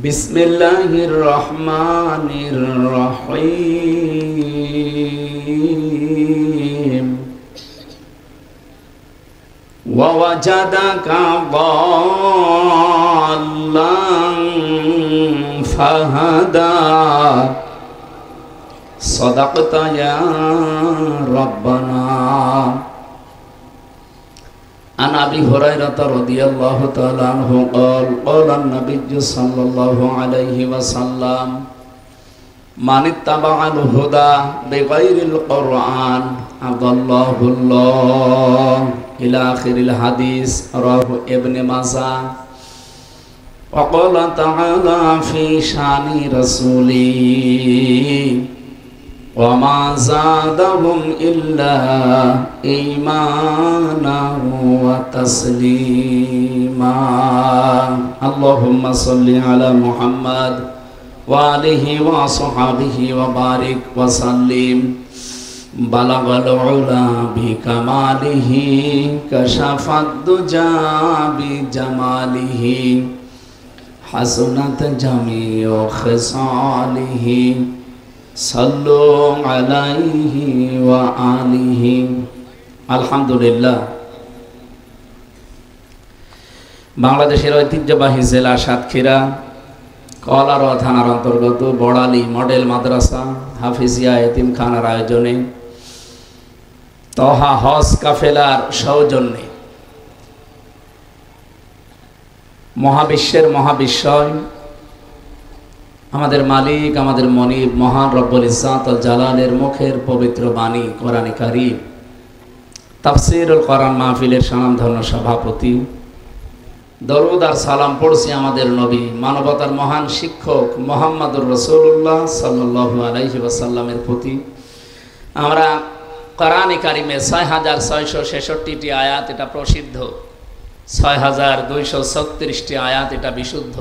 বিসমিল্লাহির রহমানির রহিম ওয়া ওয়াজাদাকা দাল্লান ফাহাদা সাদাকতা ইয়া রাব্বানা عن أبي هريرة رضي الله تعالى عنه قال قال النبي صلى الله عليه وسلم من اتبع الهدى بغير القرآن أضله الله إلى آخر الحديث رواه ابن ماجه وقال تعالى في شان رسوله وما زادهم إلا إيمانا وتسليما اللهم صل على محمد وآله وصحبه وبارك وسلم بلغ العلا بكماله كشف الدجى بجماله حسنت جميع خصاله সাল্লু আলাইহি ওয়া আলিহি আলহামদুলিল্লাহ। বাংলাদেশের ঐতিহ্যবাহী জেলা সাতক্ষীরা কলারোয়া থানার অন্তর্গত বড়ালী মডেল মাদ্রাসা হাফিজিয়া এতিমখানার আয়োজনে তহা হজ কাফেলার সৌজন্যে মহাবিশ্বের মহাবিশ্বয় আমাদের মালিক আমাদের মনিব মহান রব্বুল ইজ্জাত ওয়াল জালালের মুখের পবিত্র বাণী কোরআনে কারীম তাফসীরুল কোরআন মাহফিলের স্বনামধন্য সভাপতি দরুদ আর সালাম পড়ছি আমাদের নবী মানবতার মহান শিক্ষক মুহাম্মদুর রাসূলুল্লাহ সাল্লাল্লাহু আলাইহি ওয়াসাল্লামের প্রতি। আমরা কোরআনে কারীমে ৬৬৬৬টি আয়াত এটা প্রসিদ্ধ, ৬২৩৬টি আয়াত এটা বিশুদ্ধ।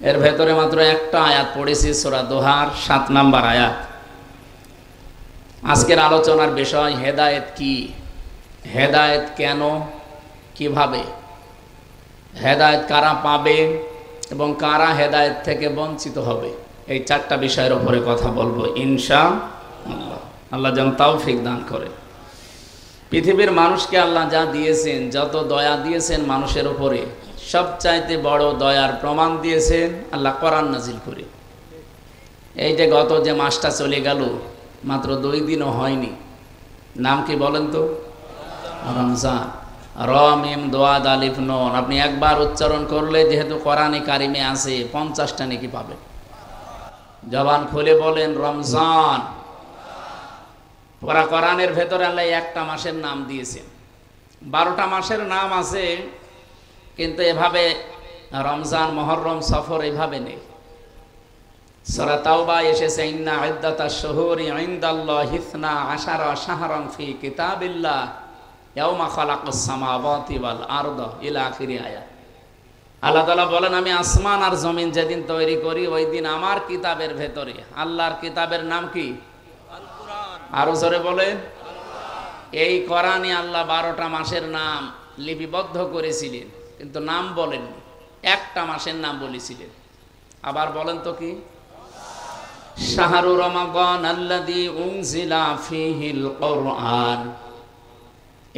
এর ভেতরে মাত্র একটা আয়াত পড়েছি সূরা দোহার ৭ নম্বর আয়াত। আজকের আলোচনার বিষয় হেদায়েত কি, হেদায়েত কেন, কিভাবে, হেদায়েত কারা পাবে এবং কারা হেদায়েত থেকে বঞ্চিত হবে, এই চারটা বিষয়ের উপরে কথা বলবো ইনশাআল্লাহ। আল্লাহ যেন তৌফিক দান করে। পৃথিবীর মানুষকে আল্লাহ যা দিয়েছেন, যত দয়া দিয়েছেন মানুষের উপরে, সবচাইতে বড় দয়ার প্রমাণ দিয়েছেন আল্লাহ কোরআন নাজিল করে। এই যে গত যে মাসটা চলে গেল, মাত্র 2 দিনও হয়নি, নাম কি বলেন তো? রমজান। র মিম দোয়াদ আলিফ নুন, আপনি একবার উচ্চারণ করলে যেহেতু কোরআনে কারিমে আছে 50টা নেকি পাবেন। জবান খুলে বলেন রমজান। পুরা কোরআনের ভেতরে আল্লাহ একটা মাসের নাম দিয়েছেন, 12টা মাসের নাম আছে, কিন্তু এভাবে রমজান মুহররম সফর এভাবে নেই। সূরা তাওবা এসেছে ইন্না ইদ্দাতাশ শুহুরি ইনদাল্লাহি 12 শাহরান ফি কিতাবিল্লাহ ইয়াওমা খালাকাস সামাওয়াতি ওয়াল আরদা ইলা আখিরি আয়াত। আল্লাহ তাআলা বলেন, আমি আসমান আর জমিন যেদিন তৈরি করি ওই দিন আমার কিতাবের ভেতরে, আল্লাহর কিতাবের নাম কি? আল কুরআন। আরো জোরে বলেন। এই কোরআনে আল্লাহ 12টা মাসের নাম লিপিবদ্ধ করেছিলেন, কিন্তু নাম বলেননি, একটা মাসের নাম বলেছিলেন। আবার বলেন তো কি? শাহরু রমাদান আল্লাযী উনজিলা ফীহিল কুরআন,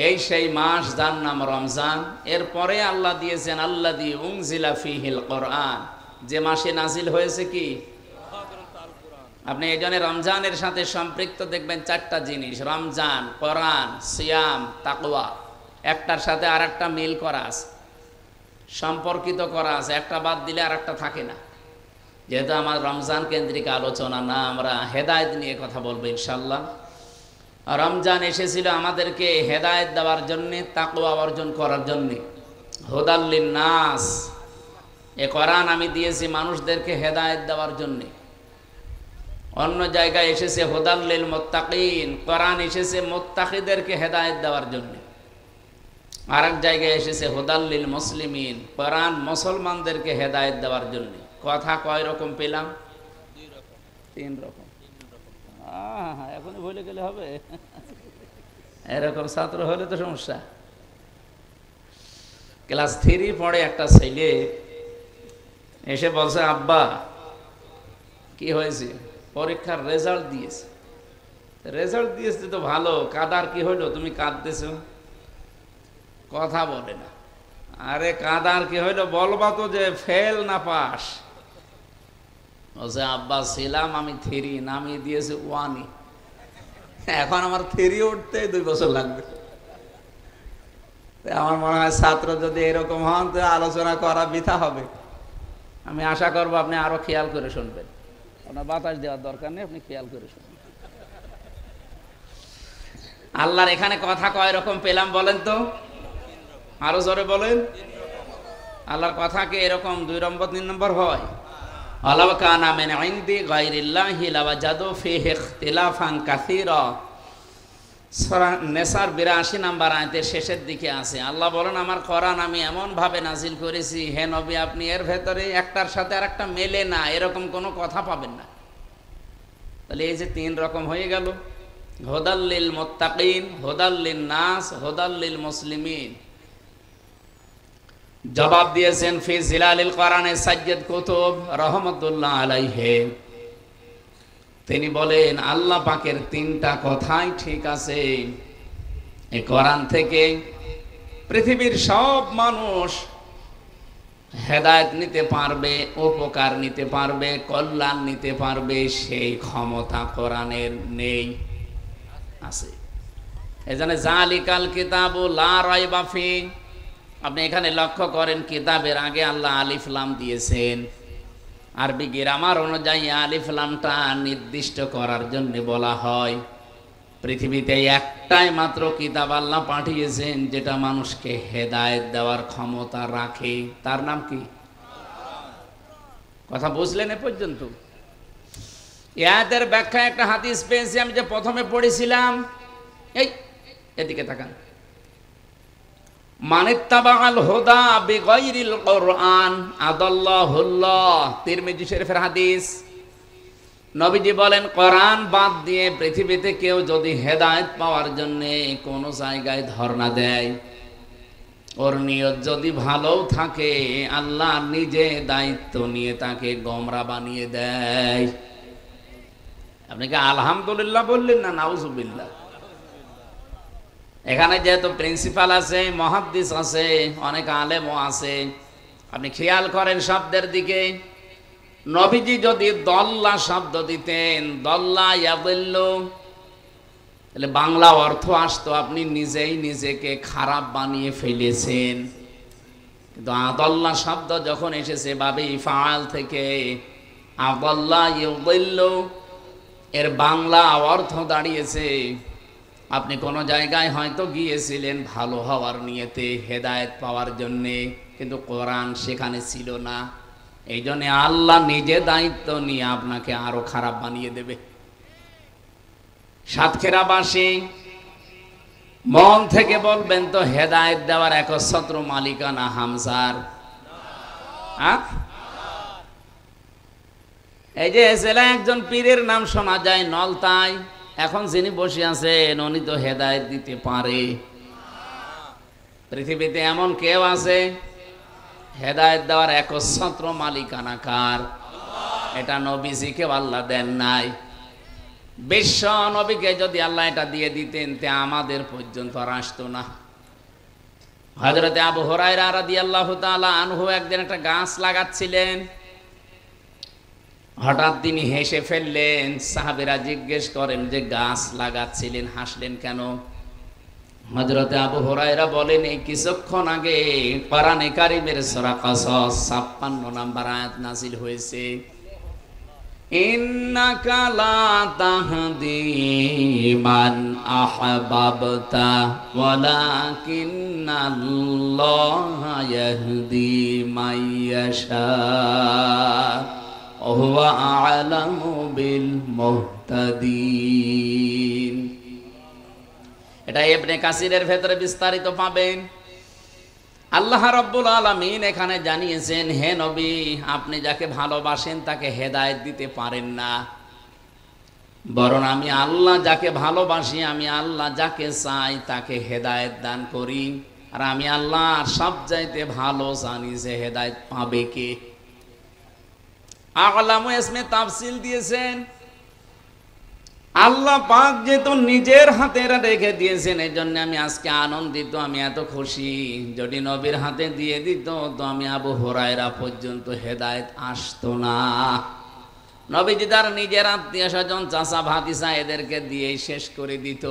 এই সেই মাস যার নাম রমজান। এরপরে আল্লাহ দিয়েছেন আল্লাযী উনজিলা ফীহিল কুরআন, যে মাসে নাজিল হয়েছে কি? আপনি এই জন্য রমজানের সাথে সম্পৃক্ত দেখবেন 4টা জিনিস, রমজান, কোরআন, সিয়াম, তাকওয়া, একটার সাথে আরেকটা মিল করা আছে, সম্পর্কিত করা আছে, একটা বাদ দিলে আর একটা থাকে না। যেহেতু আমার রমজান কেন্দ্রিক আলোচনা না, আমরা হেদায়েত নিয়ে কথা বলবো ইনশাআল্লাহ। রমজান এসেছিল আমাদেরকে হেদায়েত দেওয়ার জন্যে, তাকওয়া অর্জন করার জন্যে। হুদাল লিন্নাস, এ কোরআন আমি দিয়েছি মানুষদেরকে হেদায়েত দেওয়ার জন্যে। অন্য জায়গায় এসেছে হুদাল লিল মুত্তাকিন, কোরআন এসেছে মুত্তাকিদেরকে হেদায়েত দেওয়ার জন্যে। আরেক জায়গায় এসেছে হুদাল্লিল মুসলিমিন, কোরআন মুসলমানদেরকে হেদায়েত দেওয়ার জন্য। কথা কয় রকম পেলাম? 3 রকম। এখন ভুলে গেলে হবে? এরকম ছাত্র হলে তো সমস্যা। ক্লাস 3 পড়ে একটা ছেলে এসে বলছে, আব্বা কি হয়েছে? পরীক্ষার রেজাল্ট দিয়েছে। রেজাল্ট দিয়েছে তো ভালো, কাদার কি হইলো, তুমি কাঁদতেছো? কথা বলে না। আরে কাদার কি হইলো বলবা তো, যে ফেল না পাস? বলছে, আব্বা ছিলাম আমি 3, নামিয়ে দিয়েছে 1, এখন আমার 3 উঠতে 2 বছর লাগবে। আমার মনে হয় ছাত্র যদি এরকম হন তো আলোচনা করা বৃথা হবে। আমি আশা করবো আপনি আরো খেয়াল করে শুনবেন। আপনার বাতাস দেওয়ার দরকার নেই, আপনি খেয়াল করে শুনবেন। আল্লাহর এখানে কথা কয় রকম পেলাম বলেন তো? আরো জোরে বলেন। আল্লাহর কথা কি এরকম 2 নম্বর 3 নম্বর হয়? আলাউ কানা মিন ইনদি গায়রিল্লাহি লাওয়াজাদু ফীহি ইখতিলাফান কাসীরা। সূরা নিসার 82 নম্বর আয়াতের শেষের দিকে আছে। আল্লাহ বলেন, আমার কোরআন আমি এমন ভাবে নাজিল করেছি, হে নবী আপনি এর ভেতরে একটার সাথে আরেকটা মেলে না, এরকম কোনো কথা পাবেন না। তাহলে এই যে 3 রকম হয়ে গেল, হুদাল লিল মুত্তাকিন, হুদাল লিন নাস, হুদাল লিল মুসলিমিন। জবাব দিয়েছেন ফি জিলালিল কোরআনে সাজ্জাদ কুতুব রাহমাতুল্লাহ আলাইহি। তিনি বলেন আল্লাহ পাকের 3টা কথাই ঠিক আছে। এই কোরআন থেকে পৃথিবীর সব মানুষ হেদায়েত নিতে পারবে, উপকার নিতে পারবে, কল্যাণ নিতে পারবে, সেই ক্ষমতা কোরআনের নেই, আছে। এজন্য জালিকাল কিতাবু লা রাইবা ফি। আপনি এখানে লক্ষ্য করেন, কিতাবের আগে আল্লাহ আলিফ লাম দিয়েছেন। আরবি গ্রামার অনুযায়ী আলিফ লামটা নির্দিষ্ট করার জন্য বলা হয়। পৃথিবীতে একটাই মাত্র কিতাব আল্লাহ পাঠিয়েছেন যেটা মানুষকে হেদায়েত দেওয়ার ক্ষমতা রাখে, তার নাম কি? কথা বুঝলেন এ পর্যন্ত? এর ব্যাখ্যা একটা হাদিস পেয়েছি আমি, যে প্রথমে পড়েছিলাম। এই এদিকে তাকান, মানিত্তাবাআল হুদা বিগাইরিল কোরআন আদাল্লাহুল্লাহ। তিরমিজি শরীফের হাদিস। নবীজি বলেন, কোরআন বাদ দিয়ে পৃথিবীতে কেউ যদি হেদায়েত পাওয়ার জন্য কোন জায়গায় ধর্ণা দেয়, ওর নিয়ত যদি ভালো থাকে, আল্লাহ নিজে দায়িত্ব নিয়ে তাকে গোমরা বানিয়ে দেয়। আপনি কি আলহামদুলিল্লাহ বললেন না নাউজুবিল্লাহ? এখানে যেহেতু প্রিন্সিপাল আছে, মুহাদ্দিস আছে, অনেক আলেমও আছে, আপনি খেয়াল করেন শব্দের দিকে। নবীজি যদি দল্লা শব্দ দিতেন, দল্লা ইয়াদিল্লু, তাহলে বাংলা অর্থ আসতো আপনি নিজেই নিজেকে খারাপ বানিয়ে ফেলেছেন। কিন্তু আদাল্লা শব্দ যখন এসেছে বাবে ইফআল থেকে, আদাল্লা ইউদিল্লু, এর বাংলা অর্থ দাঁড়িয়েছে আপনি কোনো জায়গায় হয়তো গিয়েছিলেন ভালো হওয়ার নিয়তে, হেদায়েত পাওয়ার জন্যে, কিন্তু কোরআন সেখানে ছিল না। এই জন্য আল্লাহ নিজে দায়িত্ব নিয়ে আপনাকে আরো খারাপ বানিয়ে দেবে। সাতক্ষীরাবাসী মন থেকে বলবেন তো, হেদায়েত দেওয়ার একচ্ছত্র মালিকানা হামজার? এই যে জেলা একজন পীরের নাম শোনা যায় নলতাই, এখন যিনি বসে আছেন উনি তো হেদায়েত দিতে পারে। পৃথিবীতে এমন কেউ আছে? হেদায়েত দেওয়ার একচ্ছত্র মালিকানা কার? এটা নবীজিকে আল্লাহ দেন নাই। বিশ্ব নবীকে যদি আল্লাহ এটা দিয়ে দিতেন, তে আমাদের পর্যন্ত আর আসতো না। হযরতে আবু হুরায়রা রাদিয়াল্লাহু তাআলা আনহু একদিন একটা গাছ লাগাচ্ছিলেন, হঠাৎ তিনি হেসে ফেললেন। সাহাবীরা জিজ্ঞেস করেন যে গাছ লাগাচ্ছিলেন, হাসলেন কেন? হযরতে আবু হুরায়রা বলেন, এই কিছুক্ষণ আগে কোরআনে কারীমের সূরা কাসাস 56 নম্বর আয়াত নাযিল হয়েছে, ইন্নাকা লা তাহদি মান আহবাবতা ওয়ালাকিন্নাল্লাহা ইয়াহদি মাইয়াশা ওয়া আ'লামু বিল মুহতাদিন। এটা ইবনে কাসিরের ভেতরে বিস্তারিত পাবেন। আল্লাহ রাব্বুল আলামিন এখানে জানিয়েছেন, হে নবী আপনি যাকে ভালোবাসেন তাকে হেদায়েত দিতে পারেন না, বরং আমি আল্লাহ যাকে ভালোবাসি, আমি আল্লাহ যাকে চাই তাকে হেদায়েত দান করি। আর আমি আল্লাহ সবচাইতে ভালো জানি যে হেদায়েত পাবে কে। আলামু ইসমে তাফসিল দিয়েছেন। আল্লাহ পাক যেহেতু নিজের হাতে এরা রেখে দিয়েছেন, এই জন্য আমি আজকে আনন্দিত, আমি এত খুশি। যদি নবীর হাতে দিয়ে দিত তো আমি আবু হুরায়রা পর্যন্ত হেদায়েত আসতো না। নবীজি তার নিজের আত্মীয় স্বজন, চাচা ভাতিসা এদেরকে দিয়ে শেষ করে দিত,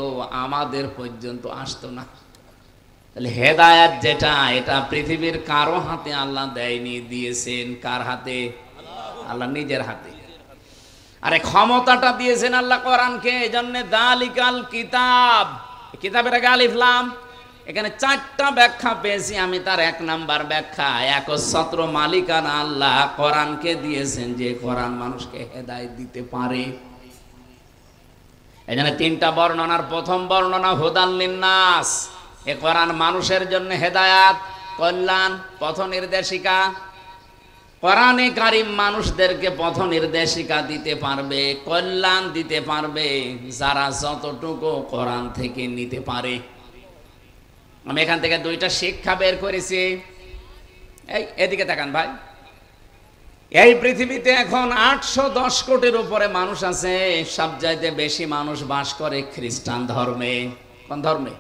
আমাদের পর্যন্ত আসতো না। তাহলে হেদায়েত যেটা, এটা পৃথিবীর কারো হাতে আল্লাহ দেয়নি, দিয়েছেন কার হাতে? আল্লাহ নিজের হাতে। আরে ক্ষমতাটা দিয়েছেন আল্লাহ কোরআনকে, এজন্য দালিকাল কিতাব, কিতাবের আগে আলিফ লাম, এখানে 4টা ব্যাখ্যা পেয়েছি আমি। তার 1 নাম্বার ব্যাখ্যা, একচ্ছত্র মালিকানা আল্লাহ কোরআনকে দিয়েছেন, যে কোরআন মানুষকে হেদায়েত দিতে পারে। এজন্য 3টা বর্ণনার প্রথম বর্ণনা হুদাল লিন্নাস, এ কোরআন মানুষের জন্য হেদায়াত, কল্যাণ, পথ নির্দেশিকা। কোরআনে কারীম মানুষদেরকে পথ নির্দেশিকা দিতে পারবে, কল্যাণ দিতে পারবে, যারা যতটুকু কোরআন থেকে নিতে পারে। আমি এখান থেকে 2টা শিক্ষা বের করেছি। এদিকে তাকান ভাই, এই পৃথিবীতে এখন 810 কোটির উপরে মানুষ আছে। সবচাইতে বেশি মানুষ বাস করে খ্রিস্টান ধর্মে। কোন ধর্মে?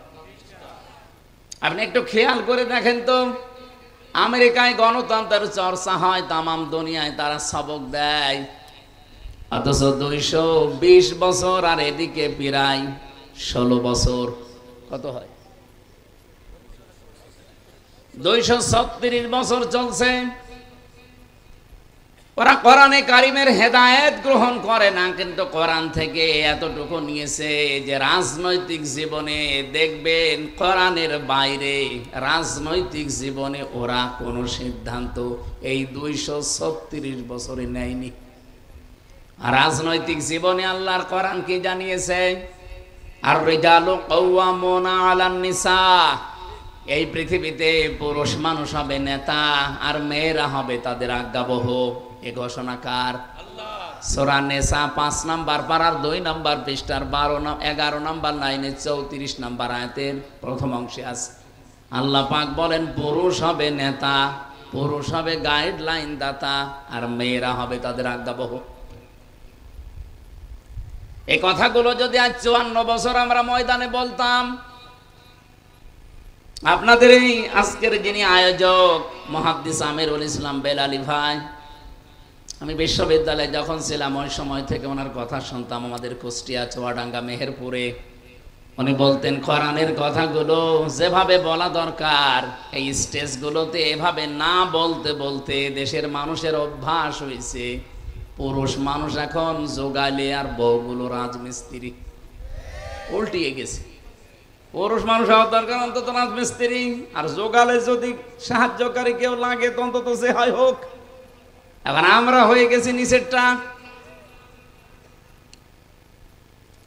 আপনি একটু খেয়াল করে দেখেন তো, আমেরিকায় গণতন্ত্রের চর্চা হয়, তামাম দুনিয়ায় তারা সবক দেয়, অথচ 220 বছর, আর এদিকে প্রায় 16 বছর, কত হয়? 236 বছর চলছে। ওরা কোরআনে কারিমের হেদায়েত গ্রহণ করে না, কিন্তু কোরআন থেকে এতটুকু নিয়েছে যে রাজনৈতিক জীবনে দেখবেন কোরআনের বাইরে রাজনৈতিক জীবনে ওরা কোনো সিদ্ধান্ত এই 236 বছরে নেয়নি। আর রাজনৈতিক জীবনে আল্লাহর কোরআন কি জানিয়েছে? আর রিজালু কাওয়ামুনা আলান নিসা, এই পৃথিবীতে পুরুষ মানুষ হবে নেতা আর মেয়েরা হবে তাদের আজ্ঞাবহ। এ ঘোষণা কার? সূরা নিসা 5 নাম্বার পারার 2 নাম্বার পৃষ্ঠার 11 নাম্বার লাইনে 34 নাম্বার আয়াতের প্রথম অংশে আছে। আল্লাহ পাক বলেন পুরুষ হবে নেতা, পুরুষ হবে গাইডলাইন দাতা, আর মেয়েরা হবে তাদের আজ্ঞাবহ। এই কথাগুলো যদি আজ 54 বছর আমরা ময়দানে বলতাম, আপনাদের এই আজকের যিনি আয়োজক মুহাদ্দিস আমিরুল ইসলাম বেলালী ভাই, আমি বিশ্ববিদ্যালয়ে যখন ছিলাম ওই সময় থেকে ওনার কথা শুনতাম, আমাদের কুষ্টিয়া, চুয়াডাঙ্গা, মেহেরপুরে। উনি বলতেন কোরআনের কথাগুলো যেভাবে বলা দরকার এই স্টেজগুলোতে এভাবে না বলতে বলতে দেশের মানুষের অভ্যাস হয়েছে পুরুষ মানুষ এখন জোগালে আর বউগুলো রাজমিস্ত্রি, উল্টিয়ে গেছে। পুরুষ মানুষ হওয়ার দরকার অন্তত রাজমিস্ত্রি, আর জোগালে যদি সাহায্যকারী কেউ লাগে তো অন্তত সে হয় হোক। এখন আমরা হয়ে গেছি নিচেরটা।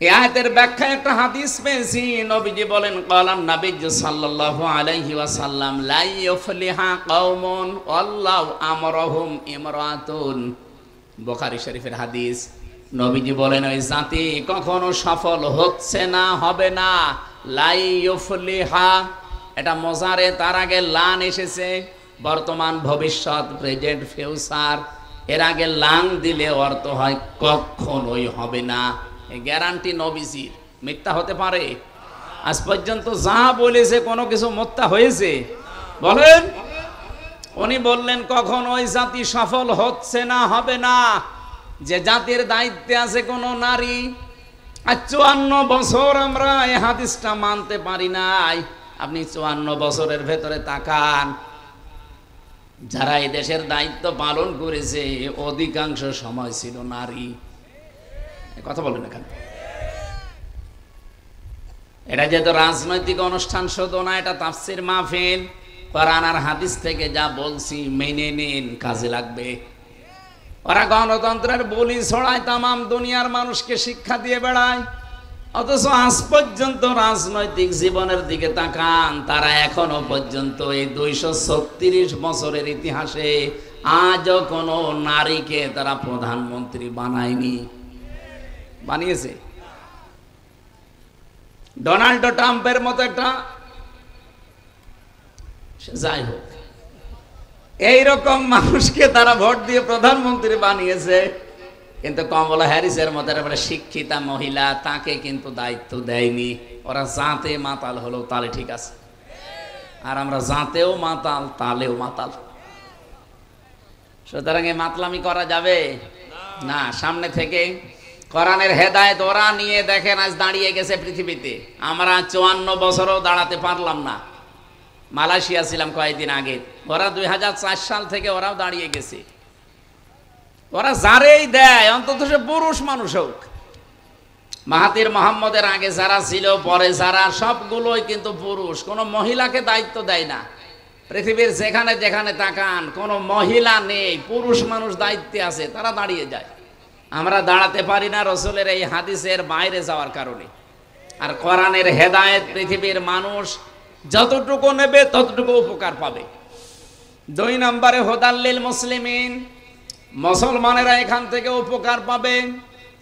এই আয়াতের ব্যাখ্যায় একটা হাদিস পেয়েছি, নবীজি বলেন ক্বালান নবিয়্যু সাল্লাল্লাহু আলাইহি ওয়াসাল্লাম লা ইউফলিহা কওমুন আল্লাহু আমরাহুম ইমরাতুন, বুখারী শরীফের হাদিস। নবীজি বলেন ওই জাতি কখনো সফল হচ্ছে না, হবে না। লা ইউফলিহা, এটা মুজারে, তার আগে লান এসেছে, বর্তমান ভবিষ্যৎ, প্রেজেন্ট ফিউচার, এর আগে লাং দিলে অর্থ হয় কখনোই হবে না। এই গ্যারান্টি নবীজির, মিথ্যা হতে পারে? আজ পর্যন্ত যা বলেছে কোনো কিছু মিথ্যা হয়েছে? বলেন। উনি বললেন কখনো ওই জাতি সফল হচ্ছে না, হবে না, যে জাতির দায়িত্বে আছে কোনো নারী। আর 54 বছর আমরা এই হাদিসটা মানতে পারি নাই। আপনি 54 বছরের ভেতরে তাকান, যারা এই দেশের দায়িত্ব পালন করেছে অধিকাংশ সময় ছিল নারী। কথা বলেন এখানে। এটা যেহেতু রাজনৈতিক অনুষ্ঠান শুধু না, এটা তাফসীর মাহফিল। কোরআন আর হাদিস থেকে যা বলছি মেনে নিন, কাজে লাগবে। ওরা গণতন্ত্রের বলি ছড়ায়, তামাম দুনিয়ার মানুষকে শিক্ষা দিয়ে বেড়ায়, অথচ আজ পর্যন্ত রাজনৈতিক জীবনের দিকে তাকান, তারা এখনো পর্যন্ত এই 236 বছরের ইতিহাসে আজও কোনো নারীকে তারা প্রধানমন্ত্রী বানায়নি। বানিয়েছে ডোনাল্ড ট্রাম্পের মতো একটা, যাই হোক, এইরকম মানুষকে তারা ভোট দিয়ে প্রধানমন্ত্রী বানিয়েছে, কিন্তু কমলা হ্যারিসের মতো একেবারে শিক্ষিতা মহিলা তাকে কিন্তু দায়িত্ব দেয়নি। ওরা জাতে মাতাল হলো তাহলে ঠিক আছে, আর আমরা জাতেও মাতাল তালেও মাতাল। সুতরাং এই মাতলামি করা যাবে না। সামনে থেকে কোরআনের হেদায়েত ওরা নিয়ে দেখেন আজ দাঁড়িয়ে গেছে পৃথিবীতে। আমরা 54 বছরও দাঁড়াতে পারলাম না। মালয়েশিয়া ছিলাম কয়েকদিন আগে, ওরা 2004 সাল থেকে ওরাও দাঁড়িয়ে গেছে। ওরা যারেই দেয় অন্তত সে পুরুষ মানুষ হোক। মাহাতির মোহাম্মদের আগে যারা ছিল, পরে যারা, সবগুলোই কিন্তু পুরুষ, কোনো মহিলাকে দায়িত্ব দেয় না। পৃথিবীর যেখানে যেখানে তাকান কোনো মহিলা নেই, পুরুষ মানুষ দায়িত্বে আছে, তারা দাঁড়িয়ে যায়। আমরা দাঁড়াতে পারি না রসুলের এই হাদিসের বাইরে যাওয়ার কারণে। আর কোরআনের হেদায়েত পৃথিবীর মানুষ যতটুকু নেবে ততটুকু উপকার পাবে। 2 নম্বরে হুদাল্লিল মুসলিমিন, মুসলমানেরা এখান থেকে উপকার পাবে।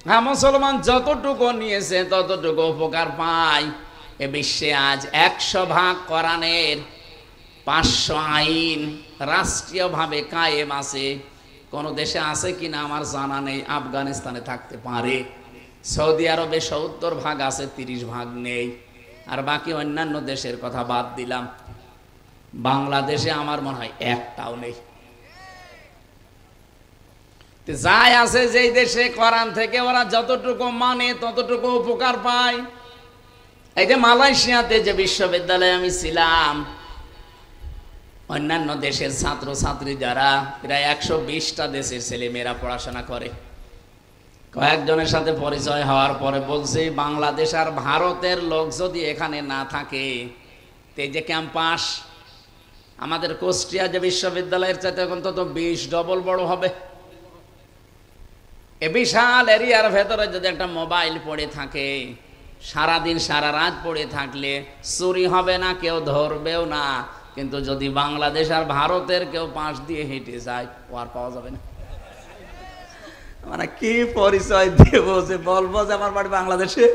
হ্যাঁ, মুসলমান যতটুকু নিয়েছে ততটুকু উপকার পায়। এ বিশ্বে আজ 100 ভাগ কোরআনের 500 আইন রাষ্ট্রীয়ভাবে কায়েম আছে। কোন দেশে আছে কিনা আমার জানা নেই। আফগানিস্তানে থাকতে পারে, সৌদি আরবে 70 ভাগ আছে, 30 ভাগ নেই। আর বাকি অন্যান্য দেশের কথা বাদ দিলাম, বাংলাদেশে আমার মনে হয় একটাও নেই। যাই আছে যেই দেশে কোরআন থেকে ওরা যতটুকু মানে ততটুকু উপকার পায়। এই যে মালয়েশিয়াতে যে বিশ্ববিদ্যালয়ে আমি ছিলাম, অন্যান্য দেশের ছাত্র ছাত্রী যারা, প্রায় 120টা দেশের ছেলে মেয়েরা পড়াশোনা করে। কয়েকজনের সাথে পরিচয় হওয়ার পরে বলছে, বাংলাদেশ আর ভারতের লোক যদি এখানে না থাকে, এই যে ক্যাম্পাস আমাদের কুষ্টিয়া যে বিশ্ববিদ্যালয়ের চাইতে অন্তত 20 ডবল বড় হবে। এ বিশাল এরিয়ার ভেতরে যদি একটা মোবাইল পড়ে থাকে, সারাদিন সারা রাত পড়ে থাকলে চুরি হবে না, কেউ ধরবেও না। কিন্তু যদি বাংলাদেশ আর ভারতের কেউ পাশ দিয়ে হেঁটে যায়, ও আর পাওয়া যাবে না। মানে কি পরিচয় দেব যে বলবো যে আমার বাড়ি বাংলাদেশে?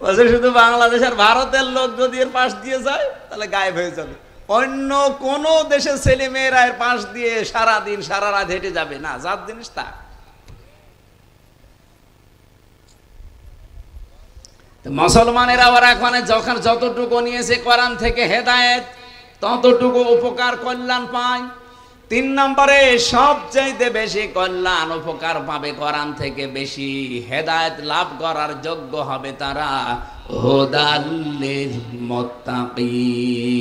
বলছে শুধু বাংলাদেশ আর ভারতের লোক যদি এর পাশ দিয়ে যায় তাহলে গায়েব হয়ে যাবে। অন্য কোন দেশের ছেলে মেয়েরা এর পাশ দিয়ে সারাদিন সারা রাত হেঁটে যাবে না, যার জিনিস তা। মুসলমানেরা ওরা এখন যখন যতটুকু নিয়েছে কোরআন থেকে হেদায়েত, ততটুকু উপকার কল্যাণ পায়। 3 নম্বরে সবচাইতে বেশি কল্যাণ উপকার পাবে কোরআন থেকে বেশি হেদায়েত লাভ করার যোগ্য হবে তারা, হুদাল্লিল মুত্তাকিন,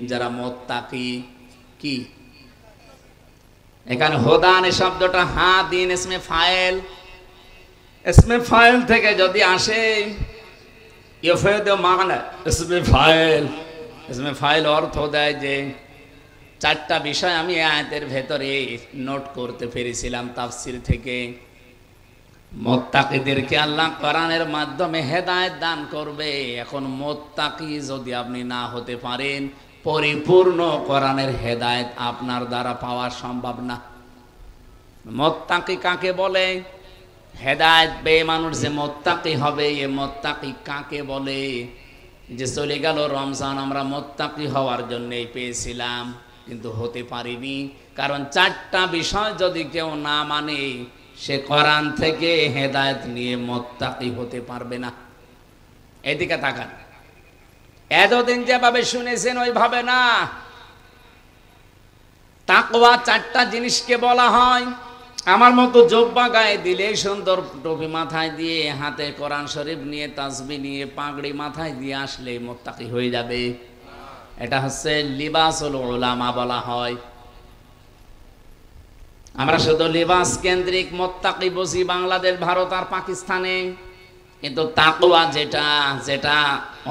যারা মুত্তাকি। কি এখানে হুদান শব্দটা হাদিন ইসমে ফাইল, ইসমে ফাইল থেকে যদি আসে ইউফিদু মানা ইসমে ফাইল। ইসমে ফাইল অর্থ দেয় যে 4টা বিষয় আমি আয়াতের ভেতরে নোট করতে পেরেছিলাম তাফসীর থেকে। মুত্তাকিদেরকে আল্লাহ কোরআনের মাধ্যমে হেদায়েত দান করবে। এখন মুত্তাকি যদি আপনি না হতে পারেন, পরিপূর্ণ কোরআনের হেদায়েত আপনার দ্বারা পাওয়া সম্ভব না। মুত্তাকি কাকে বলে? হেদায়েত পেয়ে মানুষ যে মুত্তাকি হবে, এ মুত্তাকি কাকে বলে? যে চলে গেল রমজান আমরা মুত্তাকি হওয়ার জন্যই পেয়েছিলাম, কিন্তু হতে পারিনি। কারণ 4টা বিষয় যদি কেউ না মানে, সে কোরআন থেকে হেদায়েত নিয়ে মুত্তাকি হতে পারবে না। এদিকে তাকান, এতদিন যেভাবে শুনেছেন ওইভাবে না। তাকওয়া 4টা জিনিসকে বলা হয়। আমার মতো জব্বা গায়ে দিলে, সুন্দর টুপি মাথায় দিয়ে, হাতে কোরআন শরীফ নিয়ে, তাসবিহ নিয়ে, পাগড়ি মাথায় দিয়ে আসলে মুত্তাকি হয়ে যাবে। এটা হচ্ছে লিবাসুল উলামা বলা হয়। আমরা শুধু লিবাস কেন্দ্রিক মুত্তাকি বুঝি বাংলাদেশ, ভারত আর পাকিস্তানে, কিন্তু তাকওয়া যেটা যেটা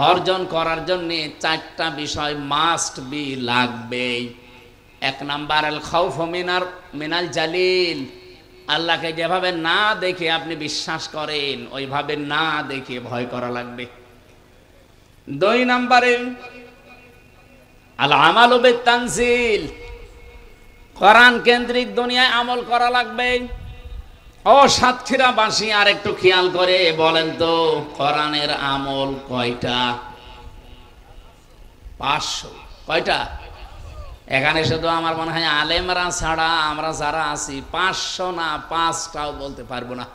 অর্জন করার জন্য 4টা বিষয় মাস্ট বি, লাগবেই। 1 নাম্বার আল খাউফ মিনাল জালিল, আল্লাহকে যেভাবে না দেখে আপনি বিশ্বাস করেন ওইভাবে না দেখে ভয় করা লাগবে। 2 নম্বরে আল আমালু বিত-তানজিল, কোরআন কেন্দ্রিক দুনিয়ায় আমল করা লাগবে। ও সাতক্ষীরাবাসী আর একটু খেয়াল করে বলেন তো, কোরআনের আমল কয়টা? 500। কয়টা? এখানে শুধু আমার মনে হয় আলেমরা ছাড়া আমরা যারা আছি 500 না 5টাও বলতে পারবো না।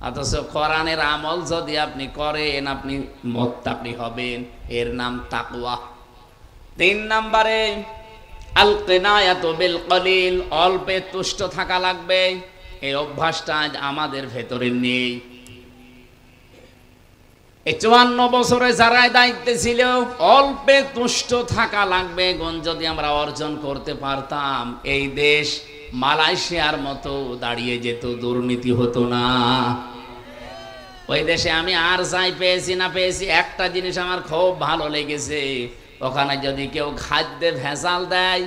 অথচ কোরআনের আমল যদি আপনি করেন আপনি মুত্তাকি হবেন, এর নাম তাকওয়া। 3 নম্বরে আল কিনায়াতু বিল কলিল, অল্পে তুষ্ট থাকা লাগবে। এই অভ্যাসটা আজ আমাদের ভেতরে নেই। এই 54 বছরে যারা দায়িত্বে ছিল অল্পে তুষ্ট থাকা লাগবে গুণ যদি আমরা অর্জন করতে পারতাম, এই দেশ মালয়েশিয়ার মতো দাঁড়িয়ে যেত, দুর্নীতি হতো না। ওই দেশে আমি আর যাই পেয়েছি না পেয়েছি, একটা জিনিস আমার খুব ভালো লেগেছে, ওখানে যদি কেউ খাদ্যে ভেজাল দেয়,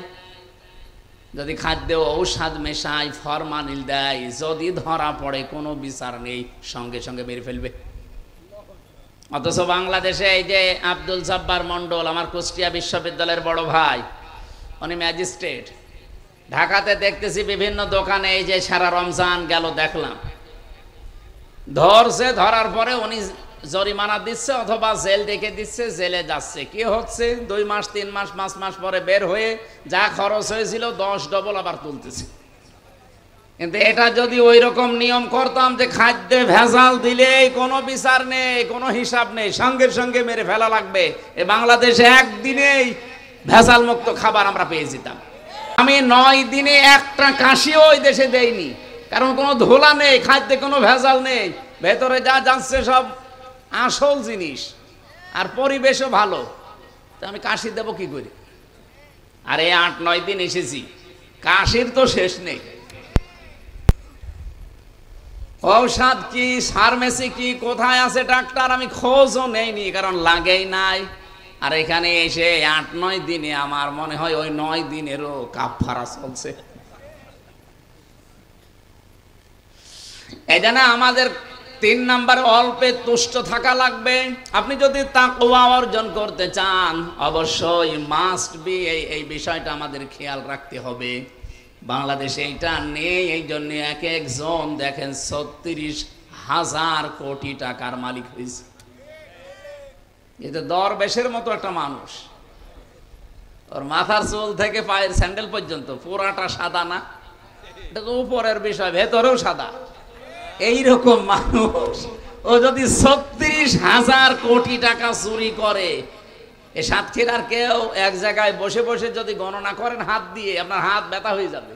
যদি খাদ্যে ঔষধ মেশায়, ফরমালিন দেয়, যদি ধরা পড়ে কোনো বিচার নেই, সঙ্গে সঙ্গে মেরে ফেলবে। অথচ বাংলাদেশে এই যে আব্দুল জব্বার মন্ডল, আমার কুষ্টিয়া বিশ্ববিদ্যালয়ের বড় ভাই, উনি ম্যাজিস্ট্রেট। ঢাকাতে দেখতেছি বিভিন্ন দোকানে, এই যে সারা রমজান গেল দেখলাম, ধরছে, ধরার পরে উনি জরিমানা দিচ্ছে অথবা জেল ডেকে দিচ্ছে, জেলে যাচ্ছে। কি হচ্ছে, 2 মাস 3 মাস 5 মাস পরে বের হয়ে যা খরচ হয়েছিল 10 ডবল আবার তুলতেছে। কিন্তু এটা যদি ওই রকম নিয়ম করতাম যে খাদ্যে ভেজাল দিলে কোনো বিচার নেই, কোনো হিসাব নেই, সঙ্গে সঙ্গে মেরে ফেলা লাগবে, এ বাংলাদেশে একদিনেই ভেজাল মুক্ত খাবার আমরা পেয়ে যেতাম। আমি 9 দিনে একটা কাশিও ওই দেশে দেইনি, কারণ কোনো ধোলা নেই, খাদ্যে কোনো ভেজাল নেই, ভেতরে যা যাচ্ছে সব আসল জিনিস, আর পরিবেশও ভালো। তো আমি কাশি দেবো কি করে? আর এই 8-9 দিন এসেছি, কাশির তো শেষ নেই। ঔষধ কি, ফার্মেসি কি, কোথায় আছে ডাক্তার, আমি খোঁজও নেইনি, কারণ লাগেই নাই। আর এখানে এসে 8-9 দিনে আমার মনে হয় ওই 9 দিনেরও কাফারা চলছে। এই জন্য আমাদের 3 নম্বরে অল্পে তুষ্ট থাকা লাগবে। আপনি যদি তাকওয়া অর্জন করতে চান, অবশ্যই মাস্ট বি এই বিষয়টা আমাদের খেয়াল রাখতে হবে। বাংলাদেশে এটা নেই, এই জন্য এক একজন দেখেন 36,000 কোটি টাকার মালিক হয়েছে। এটা দরবেশের মতো একটা মানুষ, ওর মাথার চুল থেকে পায়ের স্যান্ডেল পর্যন্ত পুরাটা সাদা না, এটা তো উপরের বিষয়, ভেতরেও সাদা। এইরকম মানুষ ও যদি 36,000 কোটি টাকা চুরি করে, এ সাতক্ষীরার কেউ এক জায়গায় বসে বসে যদি গণনা করেন হাত দিয়ে, আপনার হাত ব্যথা হয়ে যাবে।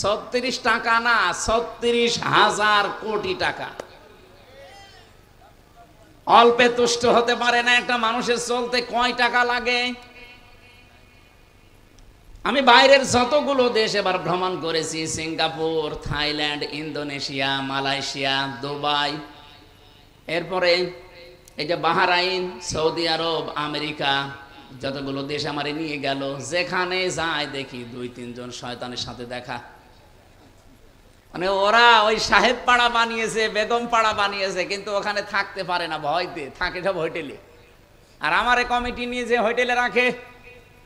36 টাকা না, 36,000 কোটি টাকা। অল্পে তুষ্ট হতে পারে না একটা মানুষের চলতে কয় টাকা লাগে? আমি বাইরের যতগুলো দেশ এবার ভ্রমণ করেছি, Singapore, Thailand, Indonesia, Malaysia, Dubai, এরপরে এই যে বাহরাইন, সৌদি আরব, আমেরিকা, যতগুলো দেশ আমার নিয়ে গেল, যেখানে যায় দেখি 2-3 জন শয়তানের সাথে দেখা। মানে ওরা ওই সাহেব পাড়া বানিয়েছে, বেগম পাড়া বানিয়েছে, কিন্তু ওখানে থাকতে পারে না, ভয়তে থাকে সব হোটেলে। আর আমার কমিটি নিয়ে যে হোটেলে রাখে,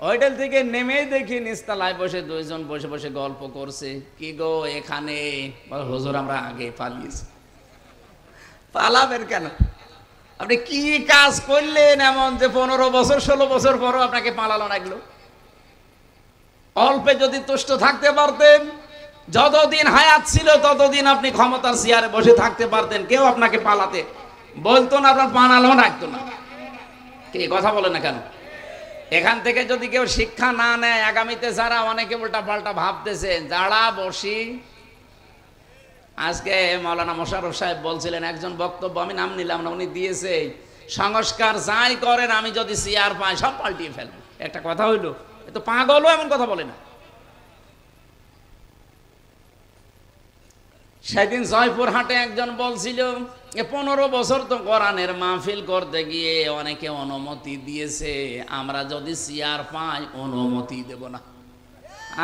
হোটেল থেকে নেমেই দেখি নিচতলায় বসে 2 জন বসে বসে গল্প করছে। কি গো এখানে? হুজুর আমরা আগে পালিয়েছি। পালাবেন কেন? আপনি কি কাজ করলেন এমন যে 15 বছর 16 বছর পরও আপনাকে পালালো লাগলো? অল্পে যদি তুষ্ট থাকতে পারতেন, যতদিন হায়াত ছিল ততদিন আপনি ক্ষমতার চেয়ারে বসে থাকতে পারতেন, কেউ আপনাকে পালাতে বলতো না, আপনার পালালো রাখতো না। কি কথা বলে না কেন? এখান থেকে যদি কেউ শিক্ষা না নেয়, আগামীতে যারা অনেকে উল্টা পাল্টা ভাবতেছে, যারা বসি, আজকে মাওলানা মোশাররফ সাহেব বলছিলেন, একজন বক্তব্য আমি নাম নিলাম না, উনি দিয়েছে, সংস্কার যাই করেন আমি যদি চেয়ার পাই সব পাল্টিয়ে ফেলবো। একটা কথা হইলো, এ তো পাগলও এমন কথা বলে না। সেদিন জয়পুরহাটে একজন বলছিল, 15 বছর তো কোরআনের মাহফিল করতে গিয়ে অনেকে অনুমতি দিয়েছে, আমরা যদি চেয়ার পাই অনুমতি দেব না।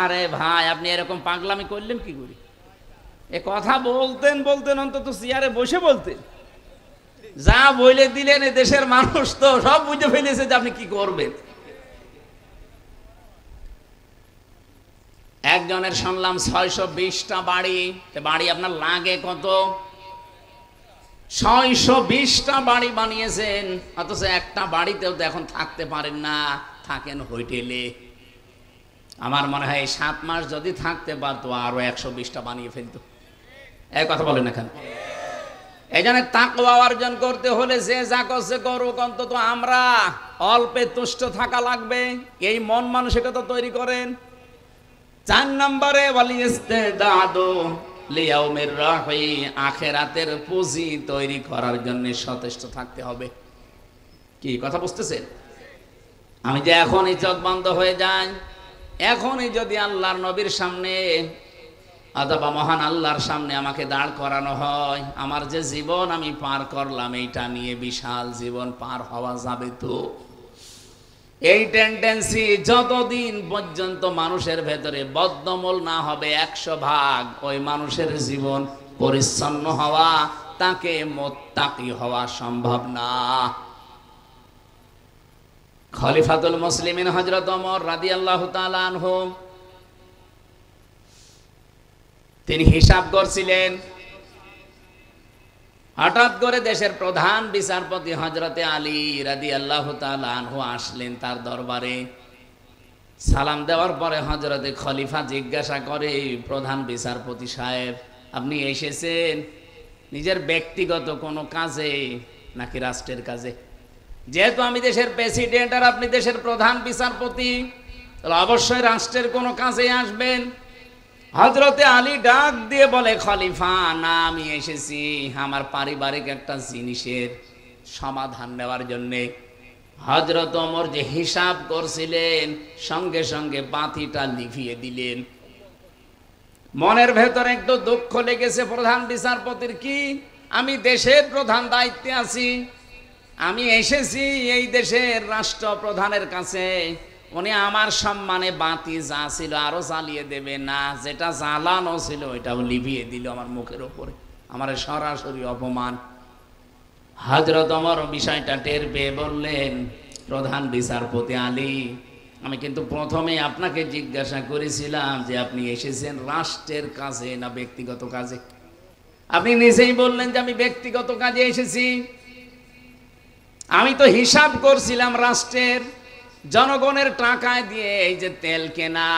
আরে ভাই, আপনি এরকম পাগলামি করলেন কি করে? এ কথা বলতেন অন্তত চেয়ারে বসে বলতেন। যা বলে দিলেন, এ দেশের মানুষ তো সব বুঝে ফেলেছে যে আপনি কি করবেন। একজনের শুনলাম 620টা বাড়ি। বাড়ি আপনার লাগে কত? 620টা বাড়ি বানিয়েছেন, অথচ একটা বাড়িতেও তো এখন থাকতে পারেন না, থাকেন হোটেলে। আমার মনে হয় 7 মাস যদি থাকতে পারতো আরো 120টা বানিয়ে ফেলতো। এই কথা বলেন এখানে। এই জন্য তাকওয়া অর্জন করতে হলে যে যা করছে করুক, অন্তত আমরা অল্পে তুষ্ট থাকা লাগবে, এই মন মানসিকতা তৈরি করেন। 4 নম্বরে ওয়ালিস্তিদাদু লিয়াউমির রাহি, আখিরাতের পুঁজি তৈরি করার জন্য সচেষ্ট থাকতে হবে। কি কথা বুঝতেছেন? আমি যে এখনই চোখ বন্ধ হয়ে যাই, এখনই যদি আল্লাহর নবীর সামনে অথবা মহান আল্লাহর সামনে আমাকে দাঁড় করানো হয়, আমার যে জীবন আমি পার করলাম এইটা নিয়ে বিশাল জীবন পার হওয়া যাবে তো? এই টেন্ডেন্সি যতদিন পর্যন্ত মানুষের ভেতরে বদ্ধমূল না হবে 100 ভাগ, ওই মানুষের জীবন পরিচ্ছন্ন হওয়া, তাকে মুত্তাকি হওয়া সম্ভব না। খলিফাতুল মুসলিমিন হযরত ওমর রাদিয়াল্লাহু তাআলা আনহু তিনি হিসাব করছিলেন। হঠাৎ করে দেশের প্রধান বিচারপতি হযরতে আলী রাদিয়াল্লাহু তাআলা আনহু আসলেন তার দরবারে। সালাম দেওয়ার পরে হযরতে খলিফা জিজ্ঞাসা করে, প্রধান বিচারপতি সাহেব, আপনি এসেছেন নিজের ব্যক্তিগত কোনো কাজে নাকি রাষ্ট্রের কাজে? যেহেতু আমি দেশের প্রেসিডেন্ট আর আপনি দেশের প্রধান বিচারপতি, তাহলে অবশ্যই রাষ্ট্রের কোনো কাজে আসবেন। হযরতে আলী ডাক দিয়ে বলে, খলিফা না, আমি এসেছি আমার পারিবারিক একটা জিনিসের সমাধান নেওয়ার জন্যে। হযরত ওমর যে হিসাব করছিলেন, সঙ্গে সঙ্গে বাতিটা লিভিয়ে দিলেন। মনের ভেতরে একটু দুঃখ লেগেছে প্রধান বিচারপতির। কি, আমি দেশের প্রধান দায়িত্বে আছি, আমি এসেছি এই দেশের রাষ্ট্রপ্রধানের কাছে, উনি আমার সম্মানে বাতি যা ছিল আরো জ্বালিয়ে দেবে না, যেটা জ্বালানো ছিল ওইটাও লিভিয়ে দিল আমার মুখের উপরে, আমার সরাসরি অপমান। হযরত ওমর বিষয়টা টের পেয়ে বললেন, প্রধান বিচারপতি আলী, আমি কিন্তু প্রথমে আপনাকে জিজ্ঞাসা করেছিলাম যে আপনি এসেছেন রাষ্ট্রের কাজে না ব্যক্তিগত কাজে। আপনি নিজেই বললেন যে আমি ব্যক্তিগত কাজে এসেছি। আমি তো হিসাব করছিলাম রাষ্ট্রের, জনগণের টাকায় দিয়ে এই যে তেল কেনা,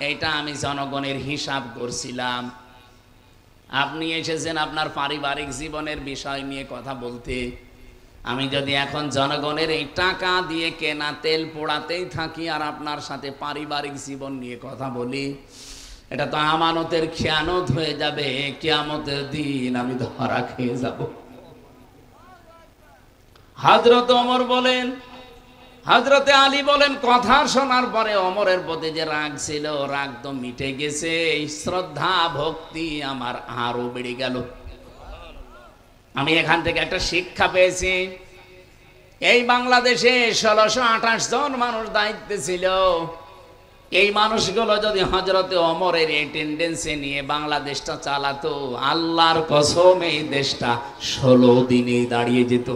এইটা আমি জনগণের হিসাব করছিলাম। আপনি এসেছেন আপনার পারিবারিক জীবনের বিষয় নিয়ে কথা বলতে। আমি যদি এখন জনগণের এই টাকা দিয়ে কেনা তেল পোড়াতেই থাকি আর আপনার সাথে পারিবারিক জীবন নিয়ে কথা বলি, এটা তো আমানতের খেয়ানত হয়ে যাবে। কিয়ামতের দিন আমি ধরা খেয়ে যাব। হযরত ওমর বলেন, হযরতে আলী বলেন, কথা শোনার পরে ওমরের প্রতি যে রাগ ছিল, রাগ তো মিটে গেছে, শ্রদ্ধা ভক্তি আমার আরো বেড়ে গেল। আমি এখান থেকে একটা শিক্ষা পেয়েছি। এই বাংলাদেশে 1628 জন মানুষ দায়িত্বে ছিল। এই মানুষগুলো যদি হযরতে ওমরের এই টেন্ডেন্সি নিয়ে বাংলাদেশটা চালাতো, আল্লাহর কসম এই দেশটা 16 দিনে দাঁড়িয়ে যেত।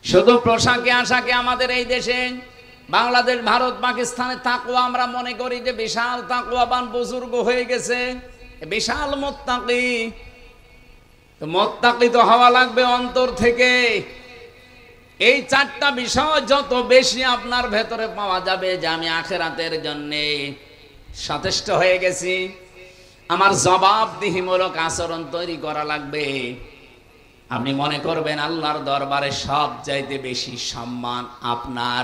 শুধু পোশাকে আশাকে আমাদের এই দেশে বাংলাদেশ, ভারত, পাকিস্তানে তাকওয়া আমরা মনে করি যে বিশাল তাকওয়াবান বুজুর্গ হয়ে গেছে, বিশাল মুত্তাকি। তো মুত্তাকি তো হওয়া লাগবে অন্তর থেকে। এই 4টা বিষয় যত বেশি আপনার ভেতরে পাওয়া যাবে যে আমি আখিরাতের জন্য সচেষ্ট হয়ে গেছি, আমার জবাবদিহিমূলক আচরণ তৈরি করা লাগবে, আপনি মনে করবেন আল্লাহর দরবারে সব চাইতে বেশি সম্মান আপনার।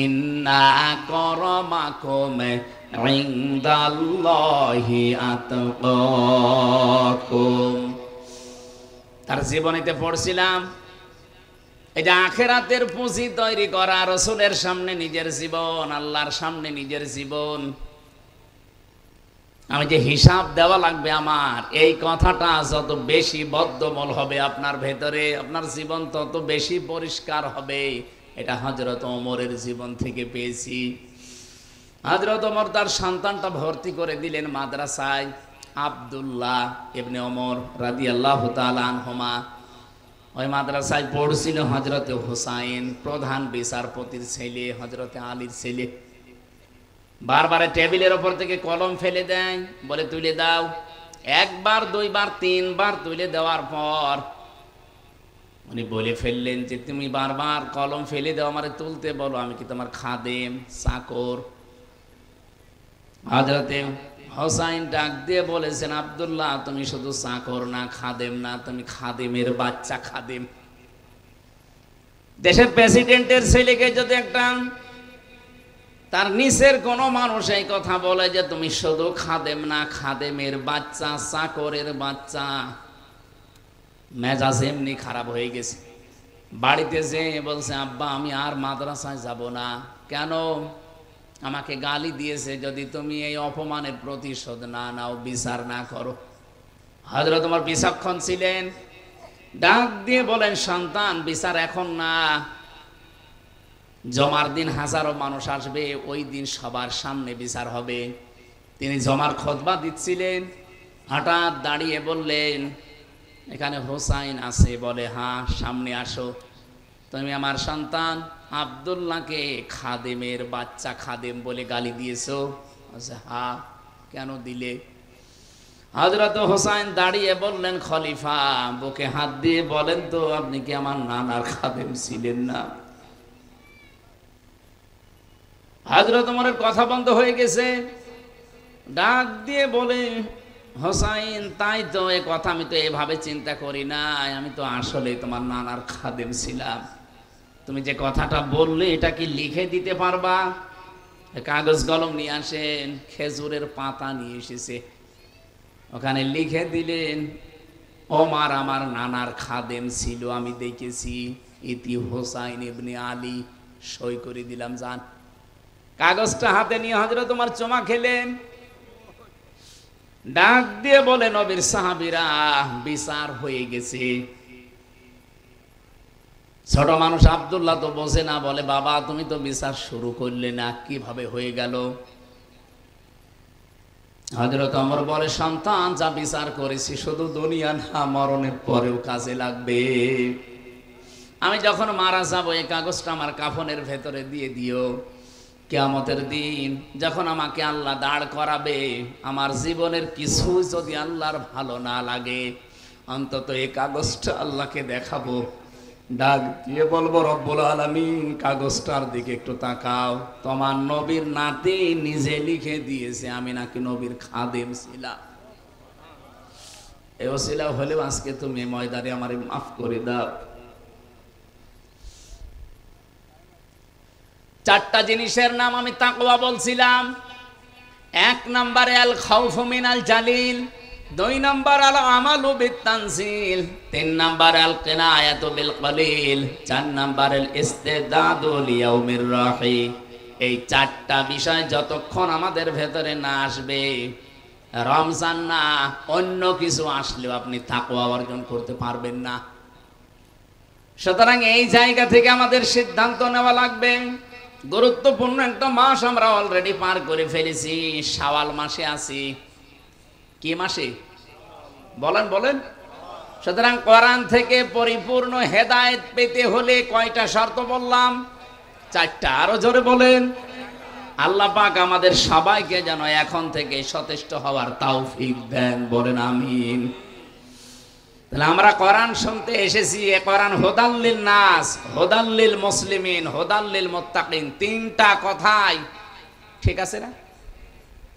ইন্না আকরামাকুম ইনদাল্লাহি আতকাকুম। তার জীবনীতে পড়ছিলাম, এই যে আখিরাতের পুঁজি তৈরি করা, রাসূলের সামনে নিজের জীবন, আল্লাহর সামনে নিজের জীবন, আমি যে হিসাব দেওয়া লাগবে আমার, এই কথাটা যত বেশি বদ্ধমূল হবে আপনার ভেতরে, আপনার জীবন তত বেশি পরিষ্কার হবে। এটা হযরত ওমরের জীবন থেকে পেয়েছি। হযরত ওমর তার সন্তানটা ভর্তি করে দিলেন মাদ্রাসায়, আব্দুল্লাহ ইবনে ওমর রাদিয়াল্লাহু তাআলা আনহুমা। ওই মাদ্রাসায় পড়ছিল হযরতে হুসাইন, প্রধান বিচারপতির ছেলে, হযরতে আলীর ছেলে। বারবার টেবিলের ওপর থেকে কলম ফেলে দেয়, বলে তুলে দাও। 1 বার 2 বার 3 বার তুলে দেওয়ার পর উনি বলে ফেললেন যে তুমি বারবার কলম ফেলে দাও, আমারে তুলতে বলো, আমি কি তোমার খাদেম চাকর? হযরতে হোসাইন ডাক দিয়ে বলেছেন, আব্দুল্লাহ তুমি শুধু চাকর না, খাদেম না, তুমি খাদেমের বাচ্চা। খাদেম, দেশের প্রেসিডেন্টের ছেলেকে যদি একটা তার নিচের কোন মানুষ এই কথা বলে যে তুমি শুধু খাদেম না, খাদেমের বাচ্চা, চাকরের বাচ্চা, মেজাজ এমনি খারাপ হয়ে গেছে। বাড়িতে যে বলছে, আব্বা আমি আর মাদ্রাসায় যাব না। কেন? আমাকে গালি দিয়েছে, যদি তুমি এই অপমানের প্রতিশোধ না নাও, বিচার না করো। হযরত ওমর বিচক্ষণ ছিলেন, ডাক দিয়ে বলেন, সন্তান বিচার এখন না, জমার দিন হাজারো মানুষ আসবে, ওই দিন সবার সামনে বিচার হবে। তিনি জমার খুতবা দিচ্ছিলেন, হঠাৎ দাঁড়িয়ে বললেন, এখানে হোসাইন আছে? বলে হ্যাঁ। সামনে আসো। তুমি আমার সন্তান আব্দুল্লাহকে খাদেমের বাচ্চা, খাদেম বলে গালি দিয়েছো? হ্যাঁ। কেন দিলে? হযরত হোসাইন দাঁড়িয়ে বললেন, খলিফা বুকে হাত দিয়ে বলেন তো, আপনি কি আমার নানার খাদেম ছিলেন না? হযরত ওমরের কথা বন্ধ হয়ে গেছে। ডাক দিয়ে বলে, হোসাইন তাই তো, এ কথা আমি তো এভাবে চিন্তা করি না, আমি তো আসলে তোমার নানার খাদেম ছিলাম। তুমি যে কথাটা বললে এটা কি লিখে দিতে পারবা? কাগজ কলম নিয়ে আসেন। খেজুরের পাতা নিয়ে এসেছে, ওখানে লিখে দিলেন, ওমর আমার নানার খাদেম ছিল, আমি দেখেছি, ইতি হোসাইন ইবনে আলী। সই করে দিলাম, যান। কাগজটা হাতে নিয়ে হযরত ওমর চুমা খেলেন। ডাক দিয়ে বলে, নবীর সাহাবীরা, বিচার হয়ে গেছে। ছোট মানুষ আব্দুল্লাহ তো বোঝে না, বলে বাবা তুমি তো বিচার শুরু করলে না, কিভাবে হয়ে গেল? হযরত ওমর বলে, সন্তান যা বিচার করেছি শুধু দুনিয়া না, মরণের পরেও কাজে লাগবে। আমি যখন মারা যাবো এই কাগজটা আমার কাফনের ভেতরে দিয়ে দিও। কিয়ামতের দিন যখন আমাকে আল্লাহ দাঁড় করাবে, আমার জীবনের কিছু যদি আল্লাহর ভালো না লাগে, অন্তত এই কাগজটা আল্লাহকে দেখাবো, ডাক দিয়ে বলবো, রব্বুল আলামিন কাগজটার দিকে একটু তাকাও, তোমার নবীর নাতি নিজে লিখে দিয়েছে আমি নাকি নবীর খাদেম ছিলাম। এই ওসিলা হলেও আজকে তুমি ময়দানে আমারে মাফ করে দাও। চারটা জিনিসের নাম আমি তাকওয়া বলছিলাম। এক নম্বরে আল খাউফু মিনাল জালিল, দুই নম্বর আল আমালু বিত-তানজিল, তিন নম্বর আল কিনায়াতু বিল কলিল, চার নম্বর আল ইস্তিদাদু লিয়াউমির রাহি। এই চারটা বিষয় যতক্ষণ আমাদের ভেতরে না আসবে, রমজান না অন্য কিছু আসলেও আপনি তাকওয়া অর্জন করতে পারবেন না। সুতরাং এই জায়গা থেকে আমাদের সিদ্ধান্ত নেওয়া লাগবে। গুরুত্বপূর্ণ একটা মাস আমরা অলরেডি পার করে ফেলেছি, শাওয়াল মাসে আছি। কি মাসে? বলেন বলেন। সুতরাং কোরআন থেকে পরিপূর্ণ হেদায়েত পেতে হলে কয়টা শর্ত বললাম? চারটা। আরো জোরে বলেন। আল্লাহ পাক আমাদের সবাইকে যেন এখন থেকে সচেষ্ট হওয়ার তৌফিক দেন, বলেন আমিন। তাহলে আমরা কোরআন শুনতে এসেছি, এ কোরআন হুদাল্লিল নাস, হুদাল্লিল মুসলিমিন, হুদাল্লিল মুত্তাকিন, তিনটা কথাই ঠিক আছে না?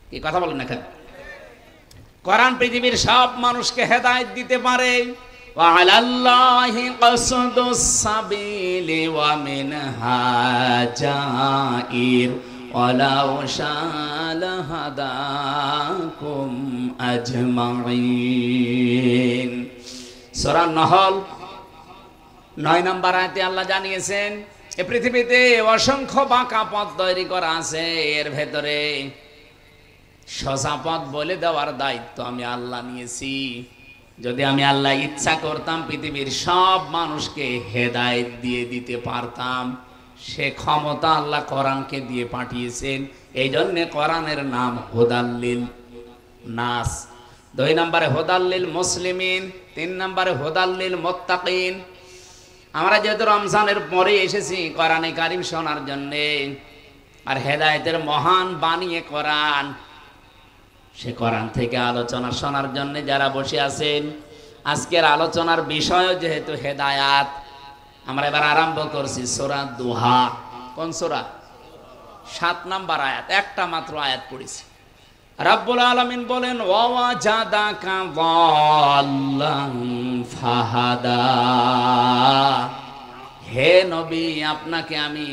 কি কথা বলেন না কেন? কোরআন পৃথিবীর সব মানুষকে হেদায়েত দিতে পারে। ওয়া আলাল্লাহি কাসদুস সাবিলি ওয়া মিনহা জাইর ওয়ালাউ শাআলা হাদাকুম আজমাইন। সূরা নহল 9 নম্বর আয়াতে আল্লাহ জানিয়েছেন, এই পৃথিবীতে অসংখ্য বাঁকা পথ তৈরি করা আছে, এর ভেতরে সোজা পথ বলে দেওয়ার দায়িত্ব আমি আল্লাহ নিয়েছি। যদি আমি আল্লাহ ইচ্ছা করতাম পৃথিবীর সব মানুষকে হেদায়েত দিয়ে দিতে পারতাম। সে ক্ষমতা আল্লাহ কোরআনকে দিয়ে পাঠিয়েছেন। এই জন্য কোরআনের নাম হুদাল্লিল নাস। 2 নম্বরে হুদাল্লিল মুসলিমিন, 3 নম্বরে হুদাল্লিল মুত্তাকিন। আমরা যেহেতু রমজানের পরে এসেছি কোরআনে কারিম শোনার জন্য, আর হেদায়েতের মহান বানিয়ে কোরআন, সে কোরআন থেকে আলোচনা শোনার জন্য যারা বসে আছেন, আজকের আলোচনার বিষয় যেহেতু হেদায়াত, আমরা এবার আরম্ভ করছি সূরা দুহা। কোন সূরা? 7 নাম্বার আয়াত, একটা মাত্র আয়াত পড়েছি। রাব্বুল আলামিন বলেন ওয়াজাদাকা যাল্লান ফাহাদা। হে নবী, আপনাকে আমি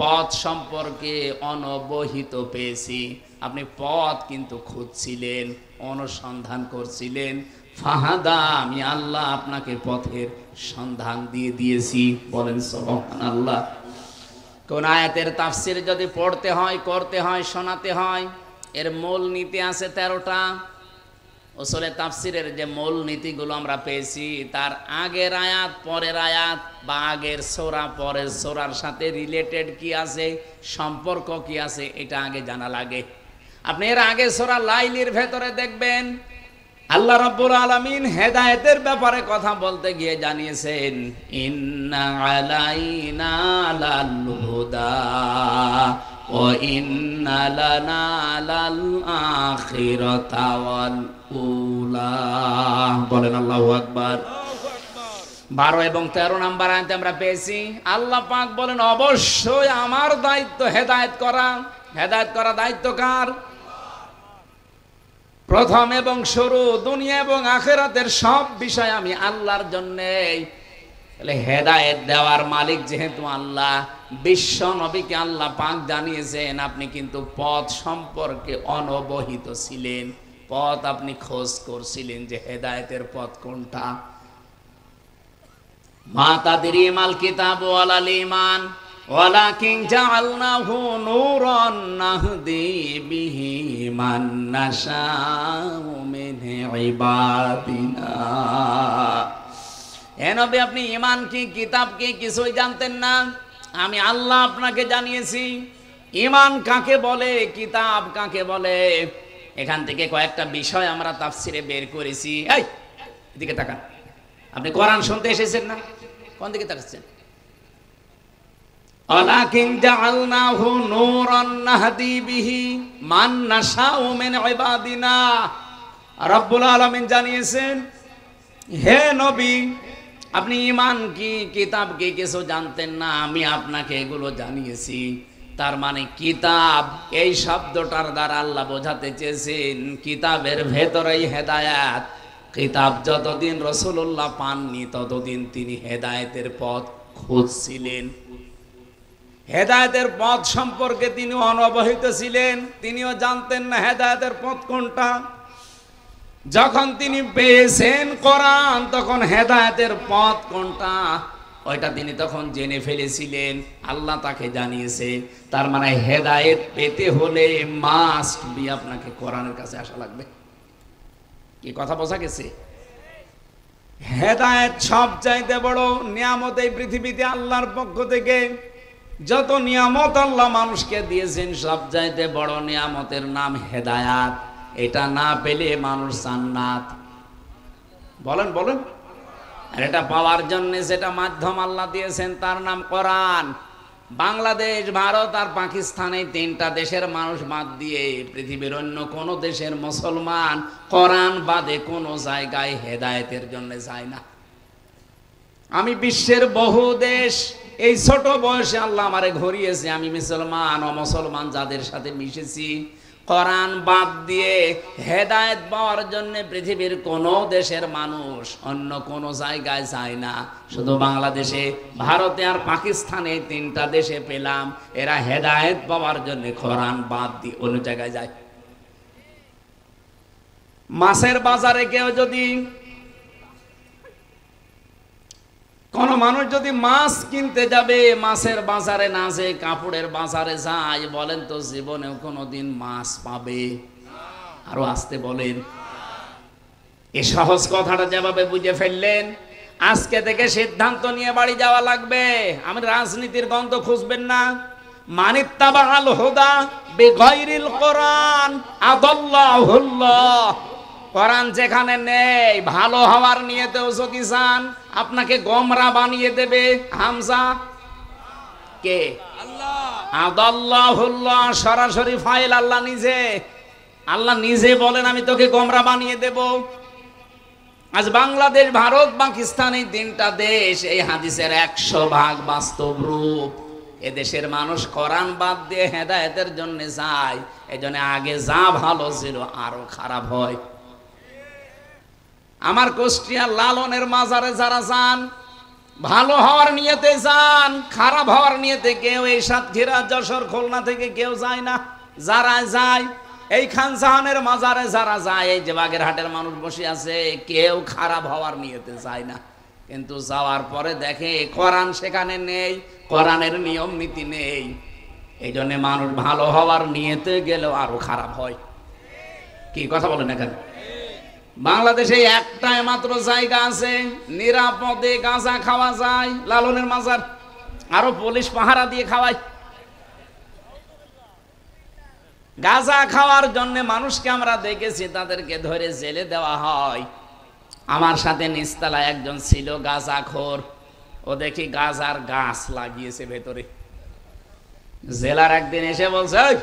পথ সম্পর্কে অনবহিত পেয়েছি। আপনি পথ কিন্তু খুঁজছিলেন, অনুসন্ধান করছিলেন। ফাহাদা, আমি আল্লাহ আপনাকে পথের সন্ধান দিয়ে দিয়েছি। বলেন সুবহানাল্লাহ। কোন আয়াতের তাফসীর যদি পড়তে হয়, করতে হয়, শোনাতে হয়, এর মূল নীতি আছে 13টা। উসুলে তাফসীরের যে মূল নীতিগুলো আমরা পেয়েছি, তার আগের আয়াত, পরের আয়াত, বা আগের সূরা পরের সূরার সাথে রিলেটেড কি আছে, সম্পর্ক কি আছে, এটা আগে জানা লাগে। আপনি এর আগে সূরা লাইলের ভেতরে দেখবেন আল্লাহ রাব্বুল আলামিন হেদায়েতের ব্যাপারে কথা বলতে গিয়ে জানিয়েছেন ইন্না আলাইনা লাল হুদা ওয়া ইন্না লানা লাল আখিরাতা ওয়াল উলা। বলেন আল্লাহু আকবার। 12 এবং 13 নাম্বার আয়াতে আমরা পেয়েছি আল্লাহ পাক বলেন অবশ্যই আমার দায়িত্ব হেদায়েত করা। হেদায়েত করা দায়িত্ব কার? প্রথম এবং শুরু, দুনিয়া এবং আখিরাতের সব বিষয় আমি আল্লাহর জন্যে। তাহলে হেদায়েত দেওয়ার মালিক যেহেতু আল্লাহ, বিশ্ব নবীকে আল্লাহ পাক জানিয়েছেন আপনি কিন্তু পথ সম্পর্কে অনবহিত ছিলেন, পথ আপনি খোঁজ করছিলেন যে হেদায়েতের পথ কোনটা। মা তাদরি মাল কিতাব ওয়ালাল ঈমান ওয়ালাকিন জাআলনাহু নূরান নাহদি বিহি মান নাশাউ মিন ইবাদিনা। হে নবী, আপনি ঈমান কি, কিতাব কি কিছুই জানতেন না, আমি আল্লাহ আপনাকে জানিয়েছি। ঈমান কাকে বলে, কিতাব কাকে বলে, এখান থেকে কয়েকটা বিষয় আমরা তাফসিরে বের করেছি। এই এদিকে তাকান, আপনি কোরআন শুনতে এসেছেন না? কোন দিকে তাকাচ্ছেন? ওয়ালাকিন জাআলনাহু নূরান নাহদি বিহি মান নাশাউ মিন ইবাদিনা। রাব্বুল আলামিন জানিয়েছেন হে নবী, আপনি ঈমান কি, কিতাব কি কিছু জানতেন না, আমি আপনাকে এগুলো জানিয়েছি। তার মানে কিতাব এই শব্দটার দ্বারা আল্লাহ বোঝাতে চেয়েছেন কিতাবের ভেতরেই হেদায়েত। কিতাব যতদিন রাসূলুল্লাহ পাননি ততদিন তিনি হেদায়েতের পথ খুঁজছিলেন। হেদায়েতের পথ সম্পর্কে তিনি অনবহিত ছিলেন, তিনিও জানতেন না হেদায়েতের পথ কোনটা। যখন তিনি পেয়েছেন কোরআন, তখন হেদায়েতের পথ কোনটা ওইটা তিনি তখন জেনে ফেলেছিলেন, আল্লাহ তাকে জানিয়েছে। তার মানে হেদায়েত পেতে হলে মাস্ট বি আপনাকে কোরআনের কাছে আসা লাগবে। কি কথা বোঝা গেছে? হেদায়েত সবচাইতে বড় নিয়ামত এই পৃথিবীতে আল্লাহর পক্ষ থেকে। যত নিয়ামত আল্লাহ মানুষকে দিয়েছেন, সবচাইতে বড় নিয়ামতের নাম হেদায়েত। এটা না পেলে মানুষ জান্নাত। বলেন বলেন। আর এটা পাওয়ার জন্য যেটা মাধ্যম আল্লাহ দিয়েছেন তার নাম কোরআন। বাংলাদেশ, ভারত আর পাকিস্তান, এই 3টা দেশের মানুষ বাদ দিয়ে পৃথিবীর অন্য কোন দেশের মুসলমান কোরআন বাদে কোন জায়গায় হেদায়েতের জন্য যায় না। আমি বিশ্বের বহু দেশ এই ছোট বয়সে আল্লাহ আমারে ঘুরিয়েছে, আমি মুসলমান অমুসলমান যাদের সাথে মিশেছি, কোরআন বাদ দিয়ে হেদায়েত পাওয়ার জন্য পৃথিবীর কোন দেশের মানুষ অন্য কোন জায়গায় যায় না। শুধু বাংলাদেশে, ভারতে আর পাকিস্তানে 3টা দেশে পেলাম এরা হেদায়েত পাওয়ার জন্য কোরআন বাদ দিয়ে অন্য জায়গায় যায়। মাছের বাজারে কেউ যদি, কোন মানুষ যদি মাছ কিনতে যাবে, মাছের বাজারে না যে কাপড়ের বাজারে যায়, বলেন তো জীবনেও কোনোদিন মাছ পাবে? আরো আসতে বলেন। এই সহজ কথাটা যেভাবে বুঝে ফেললেন, আজকে থেকে সিদ্ধান্ত নিয়ে বাড়ি যাওয়া লাগবে। আমি রাজনীতির গন্ধ খুঁজবেন না। মানিত্তাবাল হুদা বিগাইরিল কোরআন আদাল্লাহুল্লাহ। কোরআন যেখানে নেই, ভালো হওয়ার নিয়তেও যদি চান, আপনাকে গোমরা বানিয়ে দেবে। হামজা কে? আল্লাহ। আদাল্লাহুল্লাহ সরাসরি ফাইল আল্লাহ নিজে। আল্লাহ নিজে বলেন আমি তোকে গোমরা বানিয়ে দেব। আজ বাংলাদেশ, ভারত, পাকিস্তান এই তিনটা দেশ এই হাদিসের 100% বাস্তব রূপ। এদেশের মানুষ কোরআন বাদ দিয়ে হেদায়েতের জন্য যায়, এজন্য আগে যা ভালো ছিল আরো খারাপ হয়। আমার কুষ্টিয়ার লালনের মাজারে যারা যান, ভালো হওয়ার নিয়তে যান, খারাপ হওয়ার নিয়তে কেউ এই সাতক্ষীরা, যশোর, খুলনা থেকে কেউ যায় না। যারা যায় এই খান জাহানের মাজারে যারা যায়, এই যে বাগেরহাটের মানুষ বসে আছে, কেউ খারাপ হওয়ার নিয়তে যায় না। কিন্তু যাওয়ার পরে দেখে কোরআন সেখানে নেই, কোরআনের নিয়ম নীতি নেই। এই জন্য মানুষ ভালো হওয়ার নিয়তে গেলেও আরো খারাপ হয়। কি কথা বলেন এখানে? বাংলাদেশে একটাই মাত্র জায়গা আছে নিরাপদে গাঁজা খাওয়া যায়, লালনের মাজার। আরো পুলিশ পাহারা দিয়ে খাওয়ায়। গাঁজা খাওয়ার জন্য মানুষকে আমরা দেখেছি, তাদেরকে ধরে জেলে দেওয়া হয়। আমার সাথে নিস্তালা একজন ছিল গাঁজাখোর, ও দেখি গাঁজার গাছ লাগিয়েছে ভেতরে। জেলার একদিন এসে বলছে, "ওই,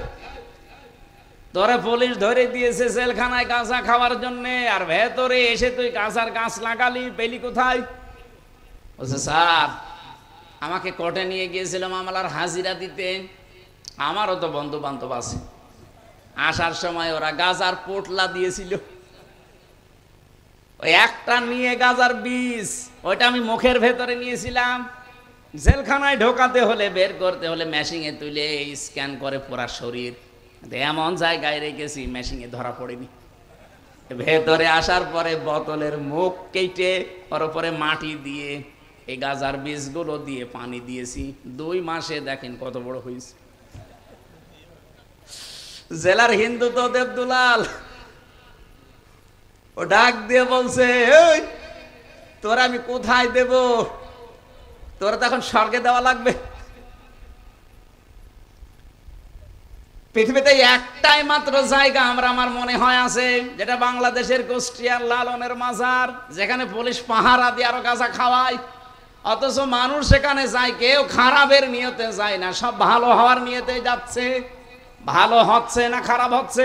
তোরে পুলিশ ধরে দিয়েছে জেলখানায় গাঁজা খাওয়ার জন্য, আর ভেতরে এসে তুই গাঁজার গাছ লাগালি, পেলি কোথায়?" বলছে, "স্যার, আমাকে কোর্টে নিয়ে গিয়েছিল মামলার হাজিরা দিতে, আমারও তো বন্ধু বান্ধব আছে। আসার সময় ওরা গাঁজার পোটলা দিয়েছিল, ওই একটা নিয়ে গাঁজার বীজ, ওইটা আমি মুখের ভেতরে নিয়েছিলাম। জেলখানায় ঢোকাতে হলে, বের করতে হলে মেশিনে তুলে স্ক্যান করে পুরা শরীর, এমন জায়গায় রেখেছি মেশিনে ধরা পড়েনি। ভেতরে আসার পরে বোতলের মুখ কেটে ওর উপরে মাটি দিয়ে এই গাঁজার বীজগুলো দিয়ে পানি দিয়েছি। 2 মাসে দেখেন কত বড় হয়েছে।" জেলার হিন্দু তো দেবদুলাল, ও ডাক দিয়ে বলছে, "এই, তোর আমি কোথায় দেব? তোর তো এখন স্বর্গে দেওয়া লাগবে। পৃথিবীতে একটাই মাত্র জায়গা আমার মনে হয় আছে, যেটা বাংলাদেশের কুষ্টিয়ার লালনের মাজার, যেখানে পুলিশ পাহারা দিয়ে আরো গাঁজা খাওয়ায়। অথচ মানুষ সেখানে যায়, কেউ খারাপের নিয়তে যায় না, সব ভালো হওয়ার নিয়তে যাচ্ছে। ভালো হচ্ছে না খারাপ হচ্ছে?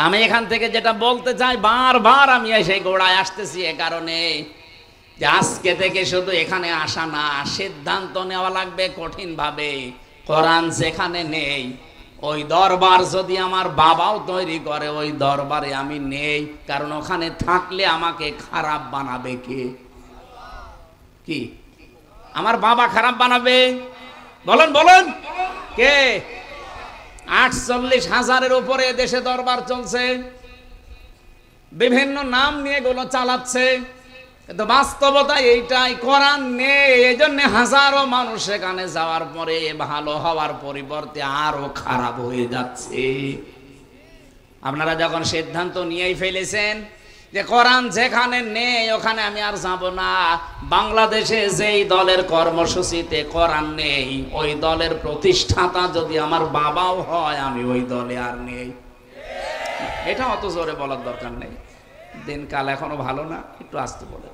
আমি এখান থেকে যেটা বলতে চাই, বারবার আমি সেই গোড়ায় আসতেছি এ কারণে যে আজকে থেকে শুধু এখানে আসা না, সিদ্ধান্ত নেওয়া লাগবে কঠিন ভাবে। কোরআন যেখানে নেই, ওই দরবার যদি আমার বাবাও তৈরি করে, ওই দরবারে আমি নেই। কারণ ওখানে থাকলে আমাকে খারাপ বানাবে কে? কি আমার বাবা খারাপ বানাবে? বলেন বলেন, কে? 48,000-এর উপরে দেশে দরবার চলছে, বিভিন্ন নাম নিয়ে গুলো চালাচ্ছে, কিন্তু বাস্তবতা এইটাই, কোরআন নেই। এই জন্য হাজারো মানুষ সেখানে যাওয়ার পরে ভালো হওয়ার পরিবর্তে আরো খারাপ হয়ে যাচ্ছে। আপনারা যখন সিদ্ধান্ত নিয়েই ফেলেছেন যে কোরআন যেখানে নেই ওখানে আমি আর যাব না, বাংলাদেশে যেই দলের কর্মসূচিতে কোরআন নেই, ওই দলের প্রতিষ্ঠাতা যদি আমার বাবাও হয়, আমি ওই দলে আর নেই। এটা অত জোরে বলার দরকার নেই, দিনকাল এখনো ভালো না, একটু আস্তে বলে।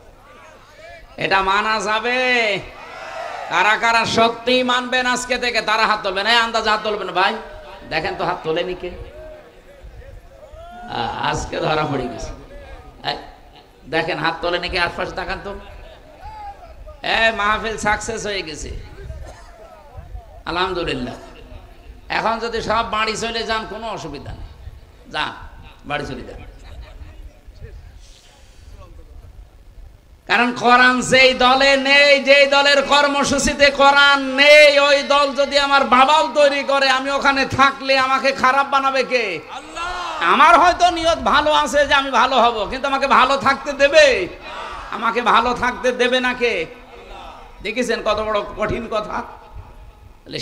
এটা মানা যাবে? কারা কারা সত্যিই মানবেন আজকে থেকে? তারা হাত তুলবেন। আন্দাজ হাত তুলবেন ভাই, দেখেন তো হাত তোলেনি কে? আজকে ধরা পড়ে গেছে। দেখেন হাত তোলেনি কে? আশপাশে তাকান তো। মাহফিল সাকসেস হয়ে গেছে, আলহামদুলিল্লাহ। এখন যদি সব বাড়ি চলে যান কোনো অসুবিধা নেই, যান বাড়ি চলে যান। কারণ কোরআন যেই দলে নেই, যেই দলের কর্মসূচিতে কোরআন নেই, ওই দল যদি আমার বাবাও তৈরি করে, আমি ওখানে থাকলে আমাকে খারাপ বানাবে কে? আল্লাহ। আমার হয়তো নিয়ত ভালো আছে যে আমি ভালো হব, কিন্তু আমাকে ভালো থাকতে দেবে? আমাকে ভালো থাকতে দেবে না কে? দেখেছেন কত বড় কঠিন কথা।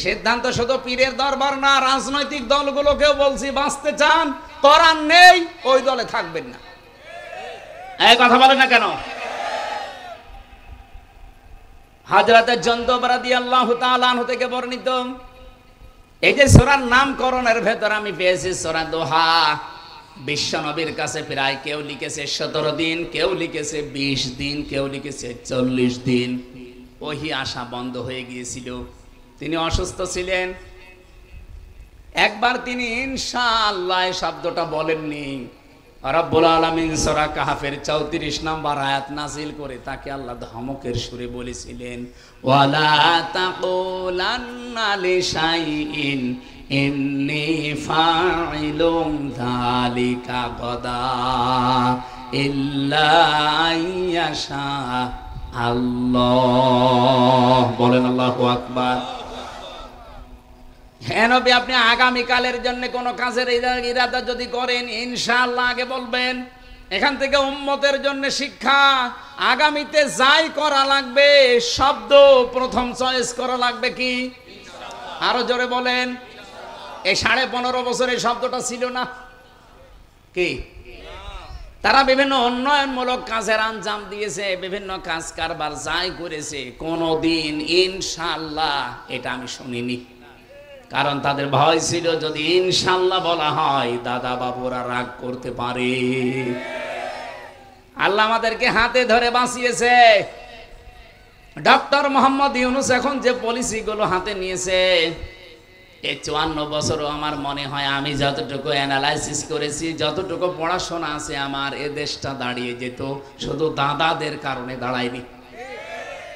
সিদ্ধান্ত শুধু পীরের দরবার না, রাজনৈতিক দলগুলোকেও বলছি, বাঁচতে চান, কোরআন নেই, ওই দলে থাকবেন না। এই কথা বলে না কেন? হযরত জুনদুব রাদিয়াল্লাহু তাআলা আনহু থেকে বর্ণিত, এই যে সূরার নামকরণের ভেতর আমি পেয়েছি সূরা দোহা। বিশ্ব নবীর কাছে প্রায় কেউ লিখেছে 17 দিন, কেউ লিখেছে 20 দিন, কেউ লিখেছে 40 দিন। ওহি আসা বন্ধ হয়ে গিয়েছিল, তিনি অসুস্থ ছিলেন। একবার তিনি ইনশাআল্লাহ শব্দটা বলেননি, রব্বুল আলামিন সূরা কাহফের 34 নম্বর আয়াত নাযিল করে তাকে আল্লাহ ধমকের সুরে বলেছিলেন, ওয়ালা তাকুলান্না লিশাইইন ইন্নী ফাইলুম যালিকা গাদা ইল্লা আইয়াশা আল্লাহ। বলেন আল্লাহু আকবার। হ্যাঁ নবী, আপনি আগামীকালের জন্য কোন কাজের ইরাদা যদি করেন ইনশাআল্লাহ আগে বলবেন। এখান থেকে উম্মতের জন্য শিক্ষা, আগামীতে যাই করা লাগবে শব্দ প্রথম চয়েস করা লাগবে কি? আরো জোরে বলেন। এই 15.5 বছর এই শব্দটা ছিল না কি? তারা বিভিন্ন উন্নয়নমূলক কাজের আঞ্জাম দিয়েছে, বিভিন্ন কাজ কারবার যাই করেছে, কোনদিন ইনশাআল্লাহ এটা আমি শুনিনি। কারণ তাদের ভয় ছিল যদি ইনশাআল্লাহ বলা হয় দাদা বাবুরা রাগ করতে পারে। আল্লাহ আমাদেরকে হাতে ধরে বাঁচিয়েছে। ডক্টর মোহাম্মদ ইউনূস এখন যে পলিসিগুলো হাতে নিয়েছে, এই 54 বছরও আমার মনে হয় আমি যতটুকু অ্যানালাইসিস করেছি, যতটুকু পড়াশোনা আছে আমার, এ দেশটা দাঁড়িয়ে যেত শুধু দাদাদের কারণে দাঁড়ায়নি।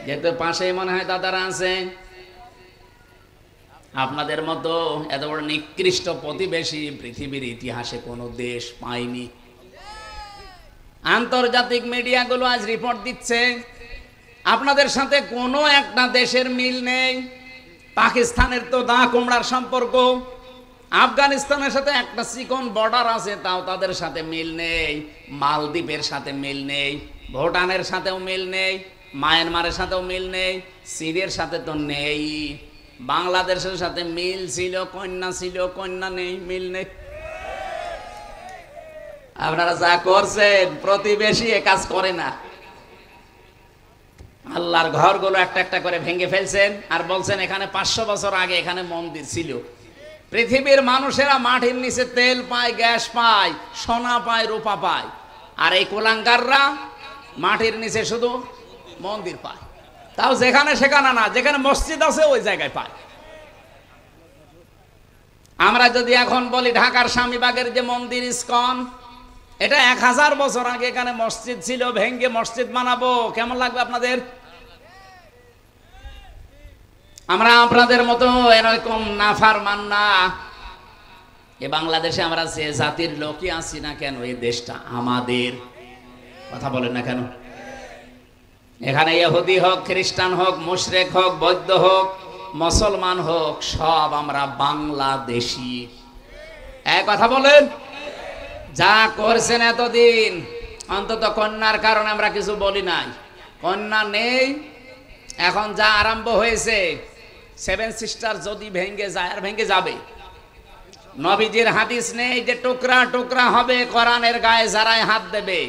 যেহেতু পাশেই মনে হয় দাদারা আছে, আপনাদের মতো এত বড় নিকৃষ্ট প্রতিবেশী পৃথিবীর ইতিহাসে কোনো দেশ পায়নি। আন্তর্জাতিক মিডিয়াগুলো আজ রিপোর্ট দিচ্ছে আপনাদের সাথে কোনো একটা দেশের মিল নেই। পাকিস্তানের তো দা কুমড়ার সম্পর্ক, আফগানিস্তানের সাথে একটা চিকন বর্ডার আছে, তাও তাদের সাথে মিল নেই। মালদ্বীপের সাথে মিল নেই, ভুটানের সাথেও মিল নেই, মায়ানমারের সাথেও মিল নেই, সিরিয়ার সাথে তো নেই। বাংলাদেশের সাথে মিল ছিল, কন্যা ছিল, কন্যা নেই, মিল নেই। আপনারা যা করছেন প্রতিবেশী এ কাজ করে না। আল্লাহর ঘরগুলো একটা একটা করে ভেঙে ফেলছেন আর বলছেন এখানে 500 বছর আগে এখানে মন্দির ছিল। পৃথিবীর মানুষেরা মাটির নিচে তেল পায়, গ্যাস পায়, সোনা পায়, রূপা পায়, আর এই কুলাঙ্গাররা মাটির নিচে শুধু মন্দির পায়। তাও যেখানে সেখানে না, যেখানে মসজিদ আছে ওই জায়গায় পায়। আমরা যদি এখন বলি ঢাকার স্বামীবাগের যে মন্দির ইসকন, এটা 1000 বছর আগে এখানে মসজিদ ছিল, ভেঙ্গে মসজিদ বানাবো, কেমন লাগবে আপনাদের? আমরা আপনাদের মতো এরকম নাফরমান না। এ বাংলাদেশে আমরা যে জাতির লোকই আছি না কেন, এই দেশটা আমাদের। কথা বলেন না কেন? এখানে ইহুদি হোক, খ্রিস্টান হোক, মুশরিক হোক, বৌদ্ধ হোক, মুসলমান হোক, সব আমরা বাংলাদেশি। এক কথা বলেন। যা করছেন এতদিন, অন্তত কন্যার কারণে আমরা কিছু বলি নাই। কন্যা নেই, এখন যা আরম্ভ হয়েছে, 7 সিস্টার যদি ভেঙে যায়, আর ভেঙে যাবে। নবীজির হাদিস নেই যে টুকরা টুকরা হবে কোরআনের গায়ে যারাই হাত দেবে।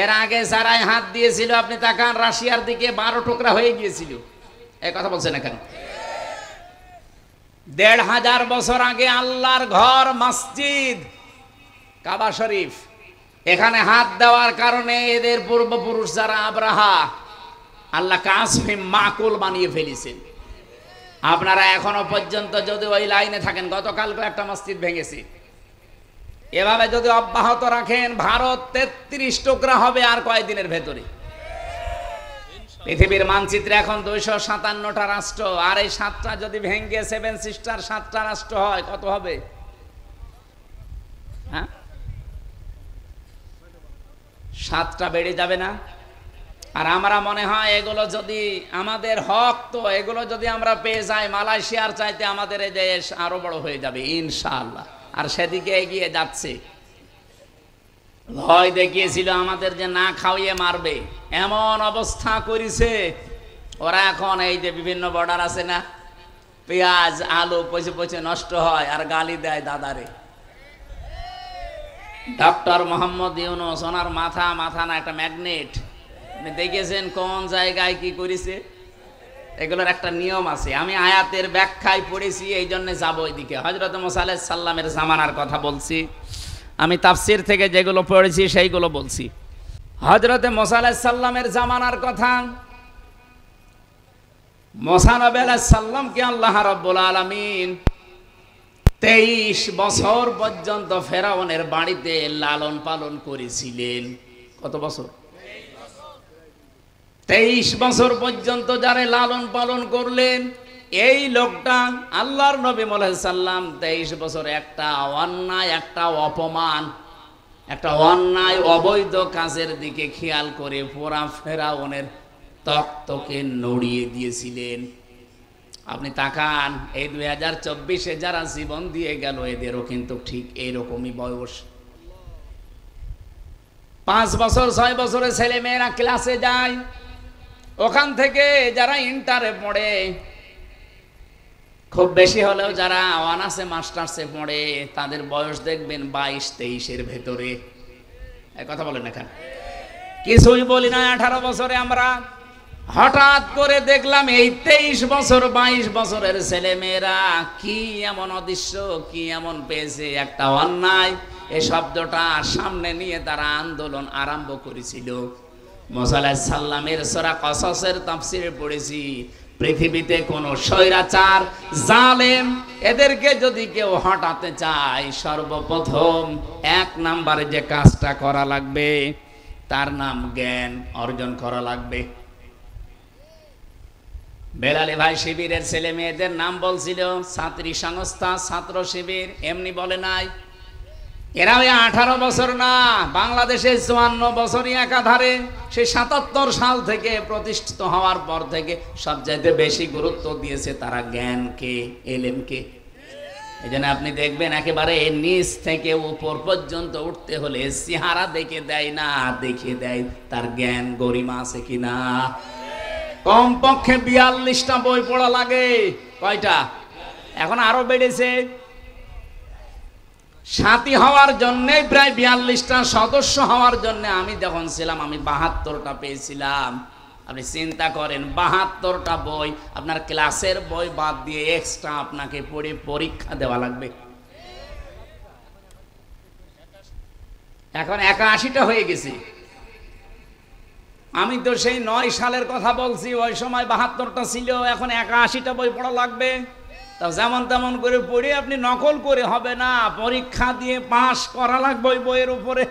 এর আগে যারাই হাত দিয়েছিল আপনি তাকান, রাশিয়ার দিকে 12 টুকরা হয়ে গিয়েছিল। এই কথা বলছেন না কেন? 1500 বছর আগে আল্লাহর ঘর মসজিদ কাবা শরীফ, এখানে হাত দেওয়ার কারণে এদের পূর্বপুরুষ যারা আব্রাহা, আল্লাহ কাসফে মাকুল বানিয়ে ফেলেছেন। আপনারা এখনো পর্যন্ত যদি ওই লাইনে থাকেন, গতকালকে একটা মসজিদ ভেঙেছে, এভাবে যদি অব্যাহত রাখেন ভারত 33 টুকরা হবে আর কয়েকদিনের ভেতরে। পৃথিবীর মানচিত্রে এখন 257টা রাষ্ট্র, আর এই 7টা যদি ভেঙে 7 সিস্টার 7টা রাষ্ট্র হয়, কত হবে? হ্যাঁ, 7টা বেড়ে যাবে না? আর আমরা মনে হয় এগুলো যদি আমাদের হক, তো এগুলো যদি আমরা পেয়ে যাই, মালয়েশিয়ার চাইতে আমাদের এই দেশ আরো বড় হয়ে যাবে ইনশাআল্লাহ। আর সেদিকে এগিয়ে যাচ্ছে। ভয় দেখিয়েছিল আমাদের যে না খাওয়িয়ে মারবে, এমন অবস্থা করেছে ওরা। এখন এই যে বিভিন্ন বর্ডার আছে না, পেঁয়াজ আলু পচে পচে নষ্ট হয় আর গালি দেয় দাদারে। ডক্টর মোহাম্মদ ইউনূস, ওনার মাথা না একটা ম্যাগনেট। আপনি দেখেছেন কোন জায়গায় কি করেছে? এগুলোর একটা নিয়ম আছে। আমি আয়াতের ব্যাখ্যায় পড়েছি, এই জন্য যাবো ওইদিকে। হযরত মুসা আলাইহিস সালামের জামানার কথা বলছি, আমি তাফসীর থেকে যেগুলো পড়েছি সেইগুলো বলছি। হযরত মুসা আলাইহিস সালামের জামানার কথা। মুসা নবী আলাইহিস সালামকে আল্লাহ রাব্বুল আলামিন 23 বছর পর্যন্ত ফেরাউনের বাড়িতে লালন পালন করেছিলেন। কত বছর? 23 বছর পর্যন্ত যারা লালন পালন করলেন, এই লোকটা আল্লাহর নবী মুহাম্মদ সাল্লাম 23 বছর একটা অন্যায়, একটা অপমান, একটা অন্যায় অবৈধ কাজের দিকে খেয়াল করে পুরা ফেরাউনের তক্তকে নড়িয়ে দিয়েছিলেন। আপনি তাকান, এই 2024-এ যারা জীবন দিয়ে গেল এদেরও কিন্তু ঠিক এইরকমই বয়স। 5 বছর 6 বছরের ছেলে মেয়েরা ক্লাসে যায়, ওখান থেকে যারা ইন্টারে পড়ে, খুব বেশি হলেও যারা অনার্সে মাস্টার্সে পড়ে, তাদের বয়স দেখবেন 22-23-এর ভেতরে। কথা বলেন না কেন? কিছুই বলি না। 18 বছরে আমরা হঠাৎ করে দেখলাম এই 23 বছর 22 বছরের ছেলে মেয়েরা কি এমন অদৃশ্য, কি এমন পেয়েছে, একটা অন্যায় এই শব্দটা সামনে নিয়ে তারা আন্দোলন আরম্ভ করেছিল। মুসা আলাইহিস সালামের সূরা কসসের তাফসীরে পড়েছি, পৃথিবীতে কোন স্বৈরাচার জালেম এদেরকে যদি কেউ হটাতে চায়, সর্বপ্রথম 1 নম্বরে যে কাজটা করা লাগবে তার নাম জ্ঞান অর্জন করা লাগবে। বেলালে ভাই শিবিরের ছেলে মেয়েদের নাম বলছিল, ছাত্রী সংস্থা, ছাত্র শিবির, এমনি বলে নাই। এরা ওই 18 বছর না, বাংলাদেশে 54 বছরই একাধারে, সেই 77 সাল থেকে প্রতিষ্ঠিত হওয়ার পর থেকে সবচাইতে বেশি গুরুত্ব দিয়েছে তারা জ্ঞানকে, এলেমকে। এই জন্য আপনি দেখবেন একেবারে নিচ থেকে উপর পর্যন্ত উঠতে হলে চেহারা দেখে দেয় না, দেখে দেয় তার জ্ঞান গরিমা আছে কিনা। কমপক্ষে 42টা বই পড়া লাগে। কয়টা? এখন আরো বেড়েছে। সাথী হওয়ার জন্য প্রায় 42টা, সদস্য হওয়ার জন্য আমি যখন ছিলাম আমি 72টা পেয়েছিলাম। আপনি চিন্তা করেন, 72টা বই আপনার ক্লাসের বই বাদ দিয়ে এক্সট্রা আপনাকে পড়ে পরীক্ষা দেওয়া লাগবে। এখন 81টা হয়ে গেছে। আমি তো সেই 9 সালের কথা বলছি, ওই সময় 72টা ছিল, এখন 81টা বই পড়া লাগবে। তা যেমন তেমন করে পড়ে আপনি নকল করে হবে না, পরীক্ষা দিয়ে পাস করা লাগবে ওই বইয়ের উপরে।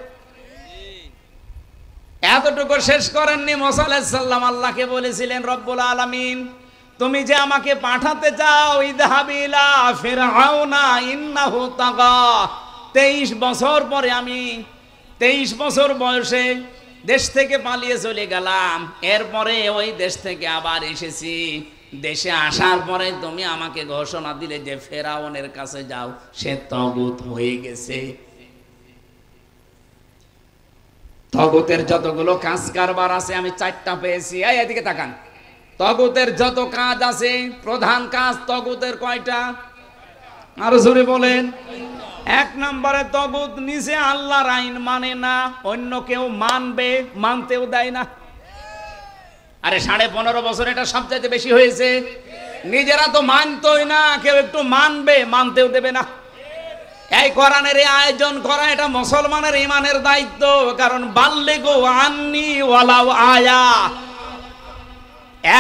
এতটুকু শেষ করেননি, মুসা আলাইহিস সালাম আল্লাহকে বলেছিলেন, রব্বুল আলামিন তুমি যে আমাকে পাঠাতে চাও, ইযহাবি ইলা ফিরআউনা ইন্নাহু তাগা। 23 বছর পরে আমি 23 বছর বয়সে দেশ থেকে পালিয়ে চলে গেলাম, এরপরে ওই দেশ থেকে আবার এসেছি। দেশে আসার পরে তুমি আমাকে ঘোষণা দিলে যে ফেরাউনের কাছে যাও, সে তাগুত হয়ে গেছে। তাগুতের যতগুলো কাজ কারবার আছে আমি 4টা পেয়েছি। এই এদিকে তাকান, তাগুতের যত কাজ আছে, প্রধান কাজ তাগুতের কয়টা? আরো জোরে বলেন। 1 নম্বরে তাগুত নিজে আল্লাহর আইন মানে না, অন্য কেউ মানবে, মানতেও দেয় না। আরে 15.5 বছর এটা সবচেয়ে বেশি হয়েছে। নিজেরা তো মানতোই না, কেউ একটু মানবে, মানতেও দেবে না। এই কোরআনের আয়োজন করা এটা মুসলমানের ইমানের দায়িত্ব। কারণ বাল্লিগু আন্নি ওয়ালাউ আয়া,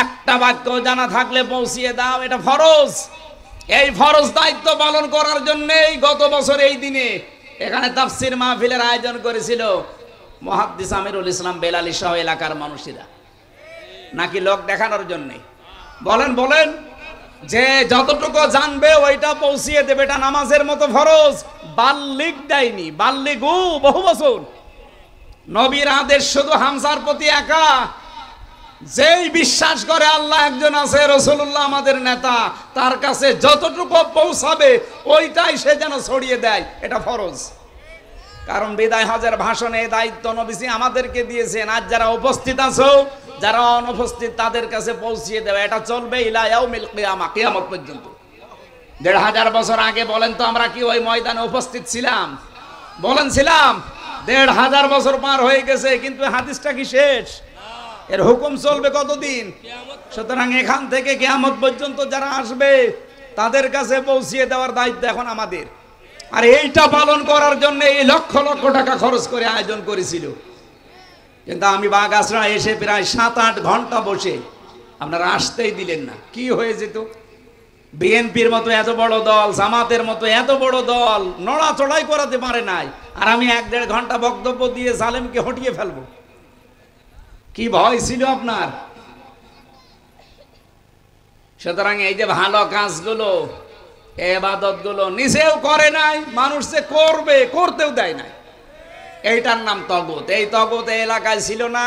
একটা বাক্য জানা থাকলে পৌঁছিয়ে দাও, এটা ফরজ। এই ফরজ দায়িত্ব পালন করার জন্যই গত বছর এই দিনে এখানে তাফসীর মাহফিলের আয়োজন করেছিল মুহাদ্দিস আমিরুল ইসলাম বেলালী সহ এলাকার মানুষেরা। নাকি লোক দেখানোর জন্য? বলেন বলেন, যে যতটুকু জানবে ওইটা পৌঁছিয়ে দেবে, এটা নামাজের মতো ফরজ। বাল্লিগ দেয়নি, বাল্লিগু বহু বছর। নবীর আদেশ শুধু হামজার প্রতি একা। যেই বিশ্বাস করে আল্লাহ একজন আছে, রাসূলুল্লাহ আমাদের নেতা, তার কাছে যতটুকু পৌঁছাবে ওইটাই সে যেন ছড়িয়ে দেয়, এটা ফরজ। কারণ বিদায় হজের ভাষণে দায়িত্ব নবীজি আমাদেরকে দিয়েছেন। আজ যারা উপস্থিত আছো, যারা অনুপস্থিত, তাদের কাছে পৌঁছিয়ে দেওয়া, এটা চলবে ইলা ইয়াউমিল কিয়ামা, কিয়ামত পর্যন্ত। 1500 বছর আগে বলেন তো আমরা কি ওই ময়দানে উপস্থিত ছিলাম? বলেন ছিলাম? 1500 বছর পার হয়ে গেছে, কিন্তু হাদিসটা কি শেষ? এর হুকুম চলবে কতদিন? সুতরাং এখান থেকে কিয়ামত পর্যন্ত যারা আসবে তাদের কাছে পৌঁছিয়ে দেওয়ার দায়িত্ব এখন আমাদের। আর এইটা পালন করার জন্য এই লক্ষ লক্ষ টাকা খরচ করে আয়োজন করেছিল। কিন্তু আমি বাগাসরা এসে প্রায় 7-8 ঘন্টা বসে, আপনারা আসতেই দিলেন না। কি হয়ে যেত? বিএনপির মতো এত বড় দল, জামাতের মতো এত বড় দল নড়াচড়াই করাতে পারে নাই, আর আমি 1-1.5 ঘন্টা বক্তব্য দিয়ে জালেমকে হটিয়ে ফেলবো। কি ভয় ছিল আপনার? সুতরাং এই যে ভালো কাজগুলো, ইবাদত গুলো নিজেও করে নাই, মানুষ যে করবে করতেও দেয় নাই, এইটার নাম তগুত। এই তগুত এলাকায় ছিল না,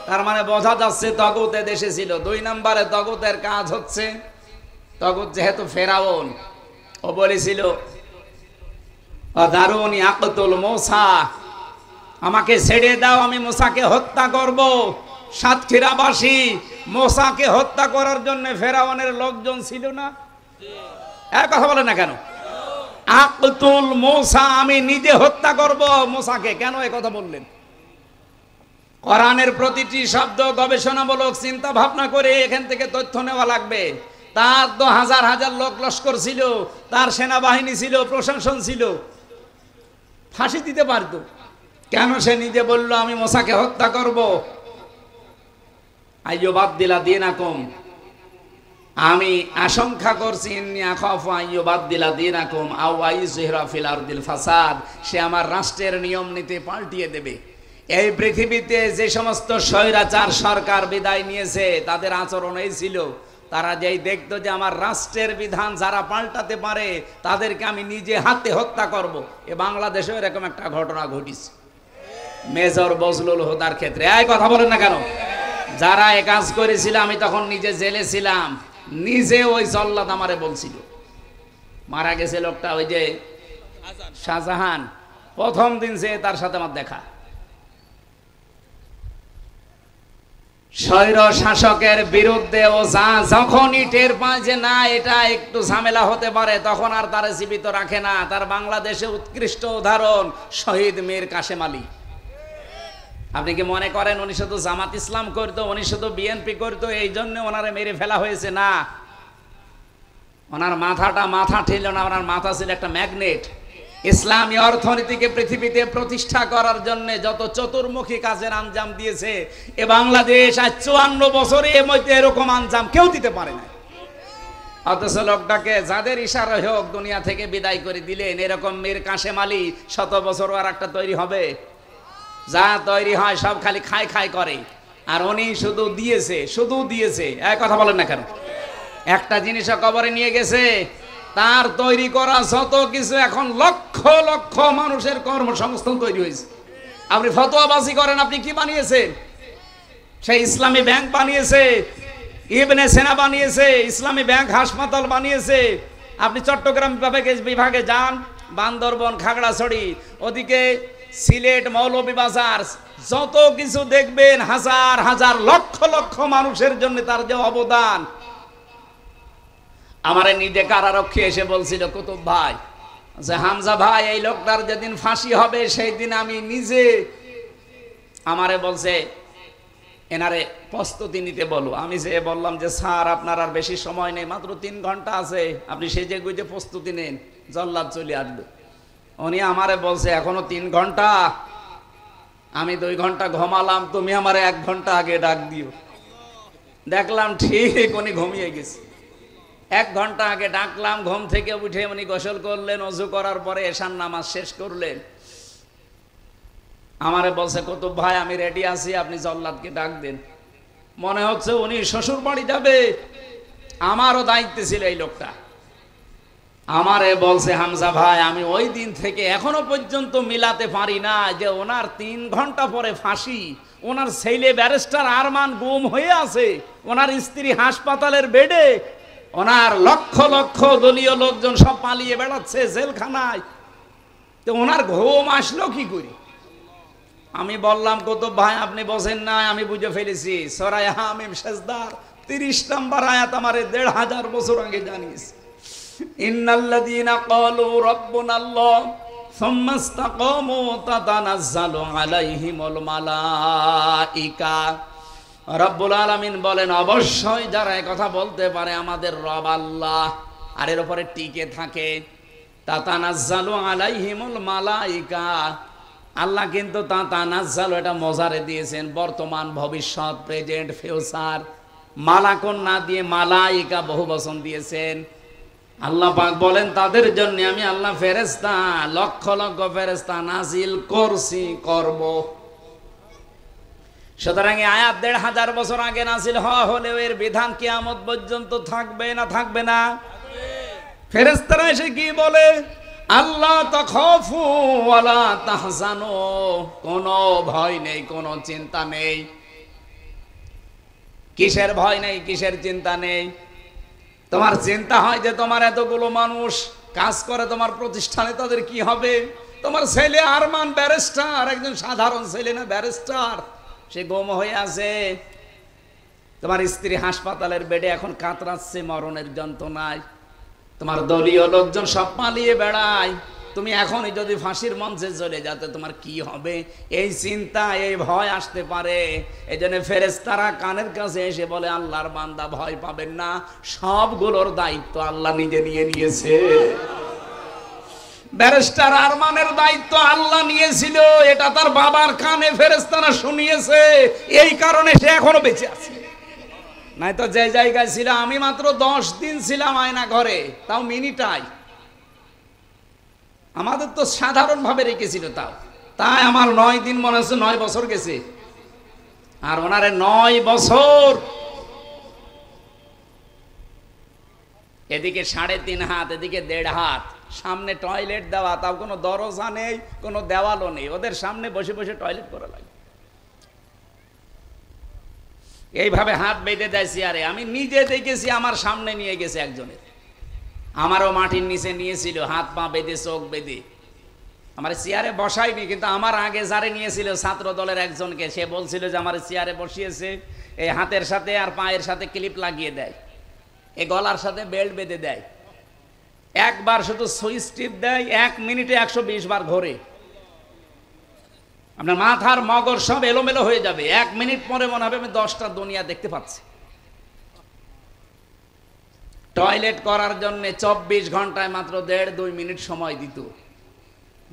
তার মানে বোঝা যাচ্ছে তগুত দেশে ছিল। 2 নম্বরে তগুতের কাজ হচ্ছে, তগুত যেহেতু ফেরাউন, ও বলেছিল দারুনি আকতুল মুসা, আমাকে ছেড়ে দাও, আমি মুসাকে হত্যা করব। সাতক্ষীরাবাসী মুসাকে হত্যা করার জন্য ফেরাউনের লোকজন ছিল না? এক কথা বলে না কেন? আকতুল মুসা, আমি নিজে হত্যা করব মুসাকে। কেন এই কথা বললেন? কোরআনের প্রতিটি শব্দ গবেষণামূলক চিন্তা ভাবনা করে এখান থেকে তথ্য নেওয়া লাগবে। তার তো হাজার হাজার লোক লস্কর ছিল, তার সেনাবাহিনী ছিল, প্রশাসন ছিল, ফাঁসি দিতে পারত। কেন সে নিজে বলল আমি মুসাকে হত্যা করব? আইয়ুবাদদিলা দীনাকুম, আমি আশঙ্কা করছি, ইন্নী আখাফু আইয়ুবাদদিলা দীনাকুম আও আইয়ুযহিরা ফিল আরদিল ফাসাদ, সে আমার রাষ্ট্রের নিয়ম নীতি পাল্টিয়ে দেবে। এই পৃথিবীতে যে সমস্ত স্বৈরাচার সরকার বিদায় নিয়েছে তাদের আচরণ এই ছিল, তারা যেই দেখতো যে আমার রাষ্ট্রের বিধান যারা পাল্টাতে পারে তাদেরকে আমি নিজে হাতে হত্যা করব। এ বাংলাদেশেও এরকম একটা ঘটনা ঘটিছে মেজর বজলুল হুদার ক্ষেত্রে। এই কথা বলেন না কেন? যারা এ কাজ করেছিল, আমি তখন নিজে জেলে ছিলাম, নিজে ওই জল্লাদ আমারে বলছিল, মারা গেছে লোকটা, ওই যে শাহজাহান, প্রথম দিন যে তার সাথে আমার দেখা। স্বৈর শাসকের বিরুদ্ধে ও যখনই টের পায় যে না এটা একটু ঝামেলা হতে পারে, তখন আর তারা জীবিত রাখে না। তার বাংলাদেশে উৎকৃষ্ট উদাহরণ শহীদ মীর কাশেম আলী। আপনি কি মনে করেন উনি শুধু জামাত ইসলাম করতো, উনি শুধু বিএনপি করতো এই জন্য ওনারে মেরে ফেলা হয়েছে? না, ওনার মাথাটা মাথা ছিল না, ওনার মাথা ছিল একটা ম্যাগনেট। ইসলামী অর্থনীতিকে পৃথিবীতে প্রতিষ্ঠা করার জন্য যত চতুর্মুখী কাজের আঞ্জাম দিয়েছে এ বাংলাদেশ আজ 54 বছরে এর মধ্যে এরকম আঞ্জাম কেউ দিতে পারে না। অথচ লোকটাকে যাদের ইশারায় হোক দুনিয়া থেকে বিদায় করে দিলেন। এরকম মীর কাশেম আলী 100 বছর আর একটা তৈরি হবে? যা তৈরি হয় সব খালি খাই খাই করে, আর উনি শুধু দিয়েছে, শুধু দিয়েছে। এক কথা বলেন না কেন? একটা জিনিসও কবরে নিয়ে গেছে। তার তৈরি করা যত কিছু এখন লক্ষ লক্ষ মানুষের কর্মসংস্থান তৈরি হয়েছে। আপনি ফতোয়াবাজি করেন, আপনি কি বানিয়েছেন? সেই ইসলামী ব্যাংক বানিয়েছে, ইবনে সেনা বানিয়েছে, ইসলামী ব্যাংক হাসপাতাল বানিয়েছে। আপনি চট্টগ্রাম বিভাগে যান, বান্দরবন, খাগড়াছড়ি, ওদিকে সিলেট, মৌলভীবাজার, যত কিছু দেখবেন হাজার হাজার লক্ষ লক্ষ মানুষের জন্য তার যে অবদান। আমারে নিজে কারারক্ষী এসে বলছিল কুতুব ভাই যে হামজা ভাই এই লোকটার যেদিন ফাঁসি হবে সেই দিন আমি নিজে, আমারে বলছে এনারে প্রস্তুতি নিতে বলো। আমি যে বললাম যে স্যার আপনার আর বেশি সময় নেই, মাত্র 3 ঘন্টা আছে, আপনি সেজে গুজে প্রস্তুতি নেন, জল্লাদ চলে আসবে। উনি আমারে বলছে এখনো 3 ঘন্টা। আমি 2 ঘন্টা ঘুমালাম, তুমি আমারে 1 ঘন্টা আগে ডাক দিও। দেখলাম ঠিক উনি ঘুমিয়ে গেছে। 1 ঘন্টা আগে ডাকলাম, ঘুম থেকে উঠে উনি গোসল করলেন, ওযু করার পরে এশার নামাজ শেষ করলেন। আমারে বলছে কুতুব ভাই আমি রেডি আছি, আপনি জল্লাদকে ডাক দেন। মনে হচ্ছে উনি শ্বশুর বাড়ি যাবে। আমারও দায়িত্ব ছিল এই লোকটা। আমারে বলছে হামজা ভাই আমি ওই দিন থেকে এখনো পর্যন্ত মিলাতে পারি না যে ওনার 3 ঘন্টা পরে ফাঁসি, ওনার ছেলে ব্যারিস্টার আরমান গুম হয়ে আছে, ওনার স্ত্রী হাসপাতালের বেডে, ওনার লক্ষ লক্ষ দলীয় লোকজন সব পালিয়ে বেড়াচ্ছে জেলখানায়। তো ওনার ঘুম আসলো কি করে? আমি বললাম কুতুব ভাই আপনি বসেন না, আমি বুঝে ফেলেছি। সূরা হামিম সেজদার 30 নম্বর আয়াত আমারে 1500 বছর আগে জানিয়েছে। ইন্নাল্লাযীনা ক্বালু রাব্বুনাল্লাহ সুম্মা ইসতাকামু তাতানাজ্জালু আলাইহিমুল মালাইকা। রব্বুল আলামিন বলেন অবশ্যই যারা এই কথা বলতে পারে আমাদের রব আল্লাহ, আর এর উপরে টিকে থাকে, তাতানাজ্জালু আলাইহিমুল মালাইকা। আল্লাহ কিন্তু তাতানাজ্জালু এটা মজারে দিয়েছেন, বর্তমান, ভবিষ্যৎ, প্রেজেন্ট, ফিউচার। মালাকুন না দিয়ে মালাইকা বহু বচন দিয়েছেন। আল্লাহ পাক বলেন তাদের জন্য আমি আল্লাহ ফেরেশতা লক্ষ লক্ষ ফেরেশতা নাজিল করছি, করব। সুতরাং এই আয়াত ১৫০০ বছর আগে নাজিল হওয়া হলেও এর বিধান কিয়ামত পর্যন্ত থাকবে না থাকবে না? ফেরেশতারা এসে কি বলে? আল্লাহ তাখাফু ওয়ালা তাহজানু, কোনো ভয় নেই, কোনো চিন্তা নেই। কিসের ভয় নেই, কিসের চিন্তা নেই? তোমার চিন্তা হয় যে তোমার এতগুলো মানুষ কাজ করে তোমার প্রতিষ্ঠানে, তাদের কি হবে? তোমার ছেলে আরমান ব্যারিস্টার, একজন সাধারণ ছেলে না, ব্যারিস্টার, সে গুম হয়ে আছে। তোমার স্ত্রী হাসপাতালের বেডে এখন কাতরাচ্ছে মরণের যন্ত্রণায়। তোমার দলীয় লোকজন সব পালিয়ে বেড়ায়। তুমি এখনই যদি ফাঁসির মঞ্চে চলে যাতে তোমার কি হবে, এই চিন্তা, এই ভয় আসতে পারে। এই জন্য ফেরেশতারা কানের কাছে এসে বলে আল্লাহর বান্দা ভয় পাবেন না, সবগুলোর দায়িত্ব আল্লাহ নিজে নিয়ে নিয়েছে। ব্যারিস্টার আরমানের দায়িত্ব আল্লাহ নিয়েছিল, এটা তার বাবার কানে ফেরেশতারা শুনিয়েছে, এই কারণে সে এখনো বেঁচে আছে। নাই তো যে জায়গায় ছিল, আমি মাত্র 10 দিন ছিলাম আয়না ঘরে, তাও মিনিটাই। আমাদের তো সাধারণ ভাবে রেখেছিল, তাই আমার 9 দিন মনে হচ্ছে 9 বছর গেছে। আর ওনারে 9 বছর, এদিকে 3.5 হাত, এদিকে 1.5 হাত, সামনে টয়লেট দেওয়া, তাও কোনো দরজা নেই, কোনো দেওয়ালও নেই, ওদের সামনে বসে বসে টয়লেট করা লাগে। এইভাবে হাত বেঁধে দেয় চেয়ারে। আমি নিজে দেখেছি, আমার সামনে নিয়ে গেছে একজনের, আমারও মাটির নিচে নিয়েছিল, হাত পা বেঁধে, চোখ বেঁধে। আমার চেয়ারে বসাইনি, কিন্তু আমার আগে যারে নিয়েছিল ছাত্র দলের একজনকে, সে বলছিল যে আমার চেয়ারে বসিয়েছে, এই হাতের সাথে আর পায়ের সাথে ক্লিপ লাগিয়ে দেয়, এই গলার সাথে বেল্ট বেঁধে দেয়, একবার শুধু সুইচ টিপ দেয়, 1 মিনিটে 120 বার ঘোরে। আপনার মাথার মগজ সব এলোমেলো হয়ে যাবে, 1 মিনিট পরে মনে হবে আমি 10টা দুনিয়া দেখতে পাচ্ছি। টয়লেট করার জন্য 24 ঘন্টায় মাত্র 1.5-2 মিনিট সময় দিত।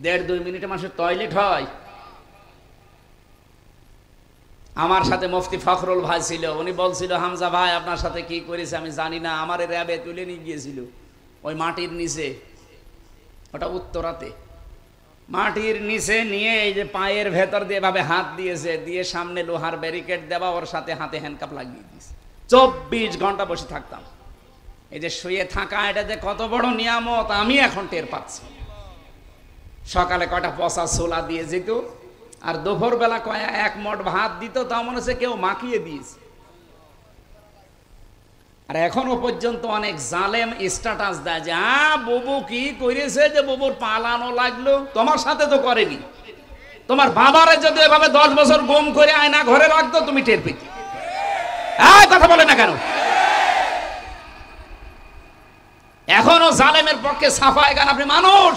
1.5-2 মিনিটে মানুষের টয়লেট হয়। আমার সাথে মুফতি ফখরুল ভাই ছিল, উনি বলছিল হামজা ভাই আপনার সাথে কি করেছে আমি জানি না, আমার র্যাবে তুলে নিয়ে গিয়েছিল ওই মাটির নিচে, ওটা উত্তরাতে, মাটির নিচে নিয়ে এই যে পায়ের ভেতর দিয়ে ভাবে হাত দিয়েছে, দিয়ে সামনে লোহার ব্যারিকেড দেওয়া, ওর সাথে হাতে হ্যান্ডকাপ লাগিয়ে দিয়েছে। 24 ঘন্টা বসে থাকতাম। এই যে শুয়ে থাকা, এটা যে কত বড় নিয়ামত আমি এখন টের পাচ্ছি। সকালে কয়টা পচা ছোলা দিয়ে যেত, আর দুপুর বেলা কয়া 1 মট ভাত দিত, তা মনে হচ্ছে কেউ মাখিয়ে দিয়েছে। আর এখনো পর্যন্ত অনেক জালেম স্ট্যাটাস দেয় যে বুবু কি করেছে, যে বুবুর পালানো লাগলো, তোমার সাথে তো করেনি। তোমার বাবারে যদি এভাবে 10 বছর গুম করে আয়না ঘরে রাখতো, তুমি টের পেতে। কথা বলে না কেন? এখনো জালেমের পক্ষে সাফায় গান আপনি মানুষ।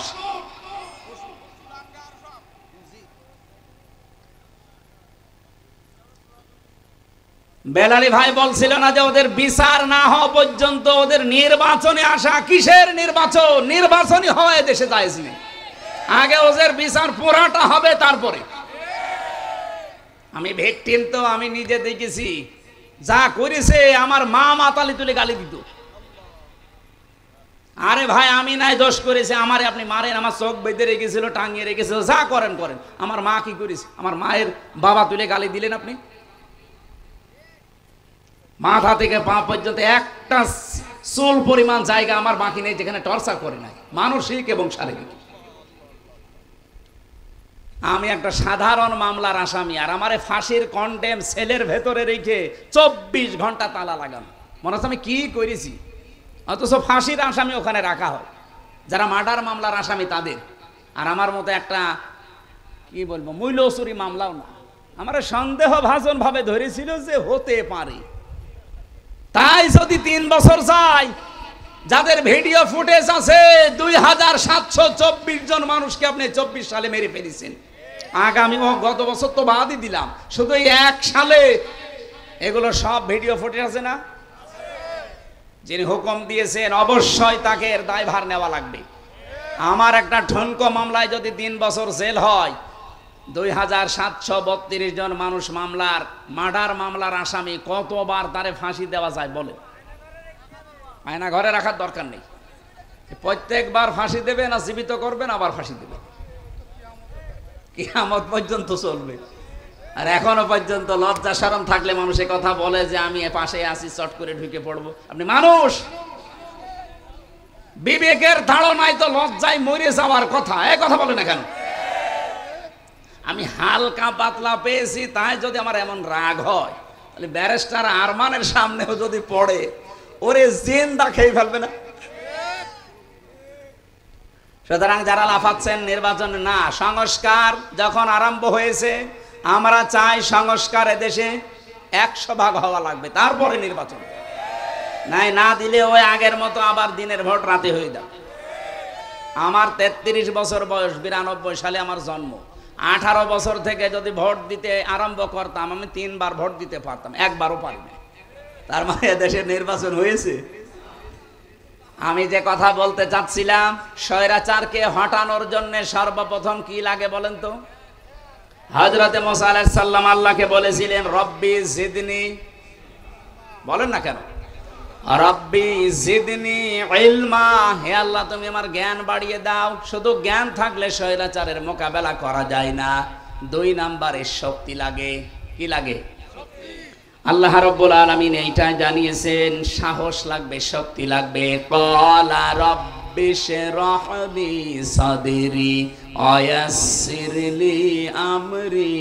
বেলালি ভাই বলছিল না যে ওদের বিচার না হওয়া পর্যন্ত ওদের নির্বাচনে আসা? কিসের নির্বাচন? নির্বাচনই হয় দেশে জায়েজ নেই, আগে ওদের বিচার পুরাটা হবে তারপরে। আমি ভিকটিম তো, আমি নিজে দেখেছি, যা করেছে আমার মা মাতালি তুলে গালি দিত। আরে ভাই আমি নাই দোষ করেছে, আমারে আপনি মারেন, আমার চোখ বেঁধে রেখেছিল, টাঙিয়ে রেখেছিল, যা করেন করেন, আমার মা কি করেছে? আমার মায়ের বাবা তুলে গালি দিলেন আপনি? মাথা থেকে পা পর্যন্ত একটা চুল পরিমাণ জায়গা আমার বাকি নেই যেখানে টর্চার করে নাই, মানসিক এবং শারীরিক। আমি একটা সাধারণ মামলার আসামি, আর আমারে ফাঁসির কন্ডেম সেলের ভেতরে রেখে 24 ঘন্টা তালা লাগানো। মনে হচ্ছে আমি কি করেছি, অথচ ফাঁসির আসামি ওখানে রাখা হয়, যারা মার্ডার মামলার আসামি তাদের। আর আমার মতো একটা কি বলবো মূল্যচুরি মামলাও না, আমার সন্দেহ ভাজন ভাবে ধরেছিল যে হতে পারে। তাই যদি 3 বছর যায়, যাদের ভিডিও ফুটেজ আছে 2724 জন মানুষকে আপনি 24 সালে মেরে ফেলেছেন। আগামী গত বছর তো বাদই দিলাম, শুধু 1 সালে এগুলো সব ভিডিও ফুটেজ আছে না? যিনি হুকুম দিয়েছেন অবশ্যই তাকে এর দায়ভার নেওয়া লাগবে। আমার একটা ঠনকো মামলায় যদি 3 বছর জেল হয়, 2732 জন মানুষ মামলার মার্ডার মামলার আসামি, কতবার তারে ফাঁসি দেওয়া যায় বলে? আয়না ঘরে রাখার দরকার নেই, প্রত্যেকবার ফাঁসি দেবে না জীবিত করবেন আবার ফাঁসি দেবে, কিয়ামত পর্যন্ত চলবে। আর এখনো পর্যন্ত লজ্জা শরম থাকলে মানুষের কথা বলে যে আমি পাশে আছি, চট করে ঢুকে পড়বো। আপনি মানুষ, বিবেকের ধারণায় তো লজ্জায় মরে যাওয়ার কথা, এ কথা বলে না কেন? আমি হালকা পাতলা পেয়েছি তাই যদি আমার এমন রাগ হয়, তাহলে ব্যারিস্টার আরমানের সামনেও যদি পড়ে, ওরে জিন্দা খেয়ে ফেলবে না? সুতরাং যারা লাফাচ্ছেন নির্বাচন না, সংস্কার যখন আরম্ভ হয়েছে, আমরা চাই সংস্কার এদেশে 100% হওয়া লাগবে, তারপরে নির্বাচন। নাই না দিলে ওই আগের মতো আবার দিনের ভোট রাতে হয়ে যাবে। আমার 33 বছর বয়স, 92 সালে আমার জন্ম। 18 বছর থেকে যদি ভোট দিতে আরম্ভ করতাম, আমি 3 বার ভোট দিতে পারতাম, একবারও পারি না। তার মানে দেশের নির্বাচন হয়েছে। আমি যে কথা বলতে চাচ্ছিলাম, স্বৈরাচারকে হটানোর জন্য সর্বপ্রথম কি লাগে বলেন তো? হযরতে মুসা আলাইহিস সালাম আল্লাহকে বলেছিলেন রব্বি জিদনি, বলেন না কেন? রব্বি জিদনি ইলমা, হে আল্লাহ তুমি আমার জ্ঞান বাড়িয়ে দাও। শুধু জ্ঞান থাকলে স্বৈরাচারের মোকাবেলা করা যায় না, 2 নম্বরে শক্তি লাগে। কি লাগে? আল্লাহ রাব্বুল আলামিন এইটা জানিয়েছেন, সাহস লাগবে, শক্তি লাগবে। ক্বালা রাব্বি শরহ লি সাদরি ওয়ায়াসসির লি আমরি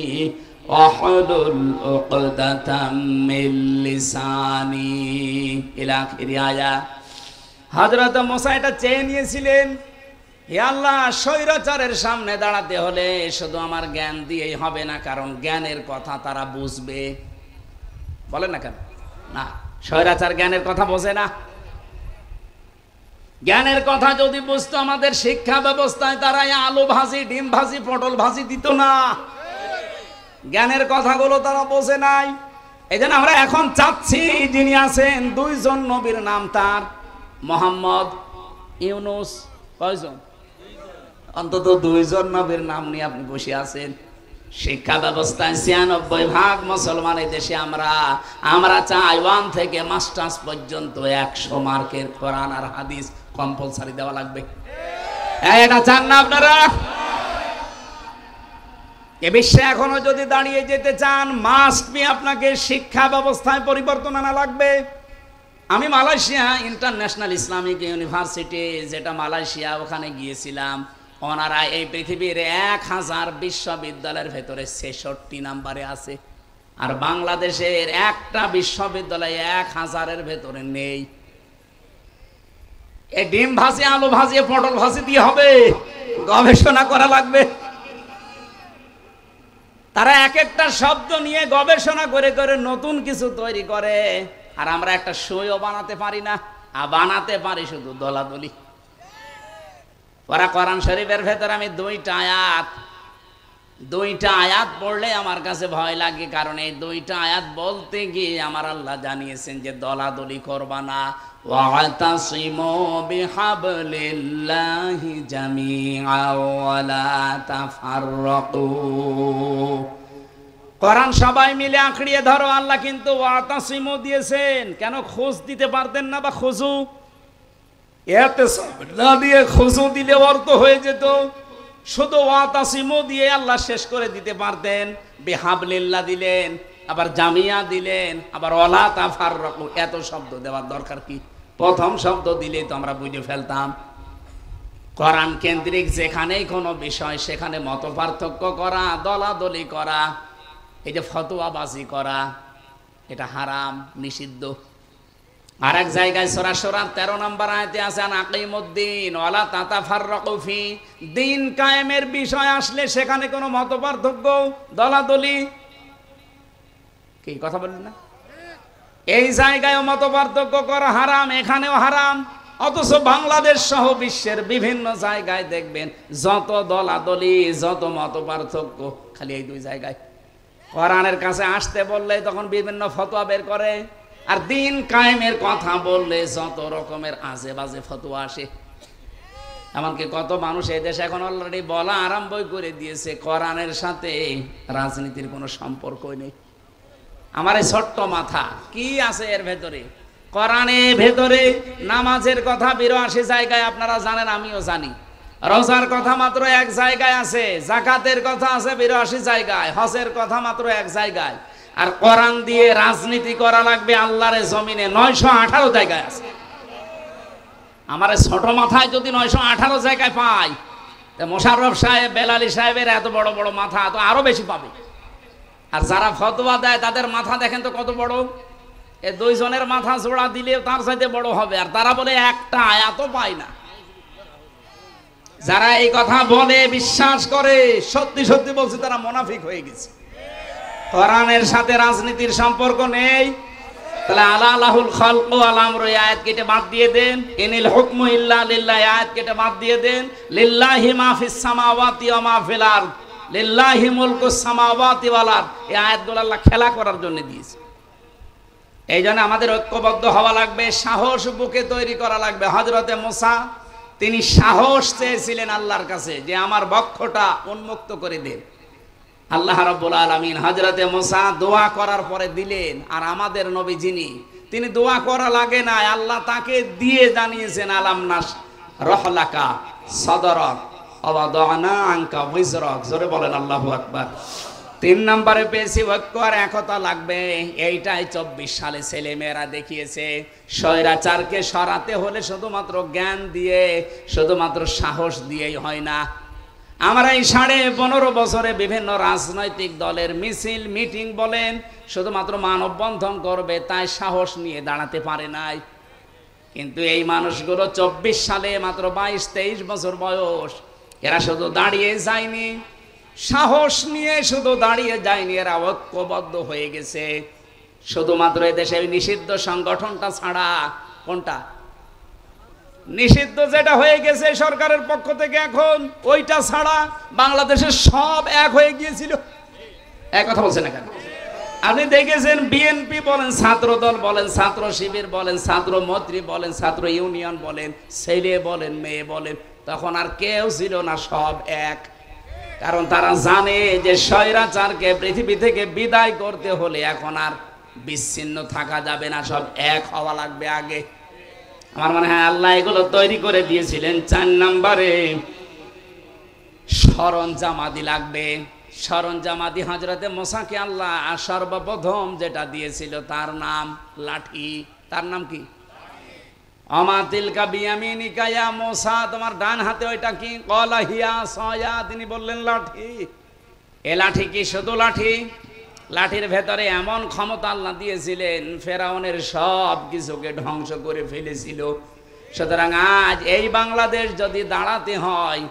ওয়াহলুল উকদাতাম মিন লিসানি ইলা আখির আয়াত। হযরত মুসা এটা চেয়ে নিয়েছিলেন, হে আল্লাহ স্বৈরাচারের সামনে দাঁড়াতে হলে শুধু আমার জ্ঞান দিয়েই হবে না, কারণ জ্ঞানের কথা তারা বুঝবে। বলেন না কেন? না, স্বৈরাচার জ্ঞানের কথা বোঝে না। জ্ঞানের কথা যদি বুঝতো, আমাদের শিক্ষা ব্যবস্থায় তারা আলু ভাজি, ডিম ভাজি, পটল ভাজি দিত না। জ্ঞানের কথাগুলো তারা বোঝে নাই। এই জন্য আমরা এখন চাচ্ছি, যিনি আছেন 2 জন নবীর নাম তার, মুহাম্মদ, ইউনুস, কয়জন? অন্তত 2 জন নবীর নাম নিয়ে আপনি বসে আছেন। শিক্ষা ব্যবস্থায় 96% মুসলমান এই দেশে আমরা চাই 1 থেকে মাস্টার্স পর্যন্ত 100 মার্কের কোরআন আর হাদিস কম্পালসারি দেওয়া লাগবে। এটা চান না আপনারা? এ বিশ্বে এখনো যদি দাঁড়িয়ে যেতে চান, মাস্ট বি আপনাকে শিক্ষা ব্যবস্থায় পরিবর্তন আনা লাগবে। আমি মালয়েশিয়া ইন্টারন্যাশনাল ইসলামিক ইউনিভার্সিটি, যেটা মালয়েশিয়া, ওখানে গিয়েছিলাম। ওনারা এই পৃথিবীর 1000 বিশ্ববিদ্যালয়ের ভেতরে 66 নম্বরে আছে, আর বাংলাদেশের একটা বিশ্ববিদ্যালয় 1000-এর ভেতরে নেই। এই ডিম ভাজি, আলু ভাজি, পটল ভাজি দিয়ে হবে? গবেষণা করা লাগবে। তারা এক একটা শব্দ নিয়ে গবেষণা করে করে নতুন কিছু তৈরি করে, আর আমরা একটা সইও বানাতে পারি না, আর বানাতে পারি শুধু দলাদলি। ওরা কোরআন শরীফের ভেতর আমি 2টা আয়াত পড়লে আমার কাছে ভয় লাগে, কারণ এই 2টা আয়াত বলতে গিয়ে আমার আল্লাহ জানিয়েছেন যে দলাদলি করবা না। ওয়াতাসিমু বিহাবলিল্লাহি জামিআ ওয়া লা তাফাররাকু, কোরআন সবাই মিলে আঁকড়িয়ে ধরো। আল্লাহ কিন্তু ওয়াতাসিমু দিয়েছেন, কেন খোঁজ দিতে পারতেন না? বা খুজু, এতে না দিয়ে খুজু দিলে অর্থ হয়ে যেত। শুধু ওয়াতাসিমু দিয়ে আল্লাহ শেষ করে দিতে পারতেন। বিহাবলিল্লাহ দিলেন, আবার জামিয়া দিলেন, আবার ওয়ালা তাফাররাকু, এত শব্দ দেওয়ার দরকার কি? প্রথম শব্দ দিলেই তো আমরা বুঝে ফেলতাম। কোরআন কেন্দ্রিক যেখানেই কোনো বিষয়, সেখানে মত পার্থক্য করা, দলাদলি করা, এই যে ফতোয়াবাজি করা, এটা হারাম, নিষিদ্ধ। আর এক জায়গায় সূরা শুরা 13 নম্বর আয়াতে আছে, আকিমুদ্দিন ওয়ালা তাতাফাররাকু ফি, দিন কায়েমের বিষয় আসলে সেখানে কোনো মত পার্থক্য, দলাদলি, কি কথা বললেন না? এই জায়গায় মত পার্থক্য করা হারাম, এখানেও হারাম। অথচ বাংলাদেশ সহ বিশ্বের বিভিন্ন জায়গায় দেখবেন যত দলাদলি, যত মত পার্থক্য, খালি এই 2 জায়গায়। কোরআনের কাছে আসতে বললে তখন বিভিন্ন ফতোয়া বের করে, আর দিন কায়েমের কথা বললে যত রকমের আজে বাজে ফতোয়া আসে। এমনকি কত মানুষ এই দেশে এখন অলরেডি বলা আরম্ভই করে দিয়েছে কোরআনের সাথে রাজনীতির কোনো সম্পর্কই নেই। আমার এই ছোট্ট মাথা কি আছে এর ভেতরে? কোরআনের ভেতরে নামাজের কথা ৮২ জায়গায়, আপনারা জানেন, আমিও জানি। রোজার কথা মাত্র এক জায়গায় আছে, যাকাতের কথা আছে ৮২ জায়গায়, হজের কথা মাত্র এক জায়গায়। আর কোরআন দিয়ে রাজনীতি করা লাগবে আল্লাহর জমিনে ৯১৮ জায়গায় আছে। আমার ছোট মাথায় যদি ৯১৮ জায়গায় পাই, মোশাররফ সাহেব, বেলালী সাহেবের এত বড় বড় মাথা তো আরো বেশি পাবে। আর যারা ফতোয়া দেয় তাদের মাথা দেখেন তো কত বড়, এ দুইজনের মাথা জোড়া দিলে তার চাইতে বড় হবে, আর তারা বলে একটা, এত পায় না। যারা এই কথা বলে বিশ্বাস করে, সত্যি সত্যি বলছে তারা মুনাফিক হয়ে গেছে। কোরআনের সাথে রাজনীতির সম্পর্ক নেই। তাহলে আলাহুল খালকু ওয়াল আমরু আয়াত কেটে বাদ দিয়ে দেন, ইনিল হুকমু ইল্লা লিল্লাহ আয়াত কেটে বাদ দিয়ে দেন, লিল্লাহি মা ফিস সামাওয়াতি ওয়া মা ফিল আরদ, লিল্লাহি মুলকুস সামাওয়াতি ওয়াল আরদ। এই আয়াতগুলো আল্লাহ খেলা করার জন্য দিয়েছে। এই জন্য আমাদের ঐক্যবদ্ধ হওয়া লাগবে, সাহস বুকে তৈরি করা লাগবে। হযরতে মুসা তিনি সাহস চেয়েছিলেন আল্লাহর কাছে যে আমার বক্ষটা উন্মুক্ত করে দেন। আল্লাহ রাব্বুল আলামিন হযরতে মুসা দোয়া করার পরে দিলেন। আর আমাদের নবী যিনি, তিনি দোয়া করা লাগে না, আল্লাহ তাকে দিয়ে জানিয়েছেন আলাম নাশরাহ লাকা সাদরাক ওয়া ওয়াদানা আনকা ওয়িজরাক। জোরে বলেন আল্লাহু আকবার। ৩ নম্বরে পেয়েছি ঐক্য আর একতা লাগবে। এইটাই ২৪ সালে ছেলে মেয়েরা দেখিয়েছে। স্বৈরাচারকে সরাতে হলে শুধুমাত্র জ্ঞান দিয়ে, শুধুমাত্র সাহস দিয়েই হয় না। আমরা এই ১৫.৫ বছরে বিভিন্ন রাজনৈতিক দলের মিছিল মিটিং বলেন, শুধুমাত্র মানববন্ধন করবে তাই সাহস নিয়ে দাঁড়াতে পারে নাই। কিন্তু এই মানুষগুলো ২৪ সালে মাত্র ২২-২৩ বছর বয়স, এরা শুধু দাঁড়িয়ে যায়নি, সাহস নিয়ে শুধু দাঁড়িয়ে যায়নি, এরা ঐক্যবদ্ধ হয়ে গেছে। শুধুমাত্র এদেশে নিষিদ্ধ সংগঠনটা ছাড়া, কোনটা নিষিদ্ধ যেটা হয়ে গেছে সরকারের পক্ষ থেকে এখন, ওইটা ছাড়া বাংলাদেশের সব এক হয়ে গিয়েছিল। এক কথা বলছেন না কেন? আপনি দেখেছেন বিএনপি বলেন, ছাত্র দল বলেন, ছাত্র শিবির বলেন, ছাত্র মৈত্রী বলেন, ছাত্র ইউনিয়ন বলেন, ছেলে বলেন, মেয়ে বলেন, তখন আর কেউ ছিল না, সব এক। কারণ তারা জানে যে স্বৈরাচারকে পৃথিবী থেকে বিদায় করতে হলে এখন আর বিচ্ছিন্ন থাকা যাবে না, সব এক হওয়া লাগবে আগে। আমার মনে হয় আল্লাহ এগুলো তৈরি করে দিয়েছিলেন। ৪ নম্বরে সরঞ্জামাদি লাগবে। সরঞ্জামাদি হযরতে মুসাকে আল্লাহ সর্বপ্রথম যেটা দিয়েছিল তার নাম লাঠি। তার নাম কি? আমা তিলকা বিয়ামিনিকা ইয়া মুসা, তোমার ডান হাতে ওইটা কি? ক্বালা হিয়া সায়া, তিনি বললেন লাঠি। এ লাঠি কি শুধু লাঠি? লাঠির ভেতরে এমন ক্ষমতা আল্লাহ দিয়েছিলেন, ফেরাউনের সব কিছুকে ধ্বংস করে ফেলেছিল। সুতরাং আজ এই বাংলাদেশ যদি দাঁড়াতে হয়,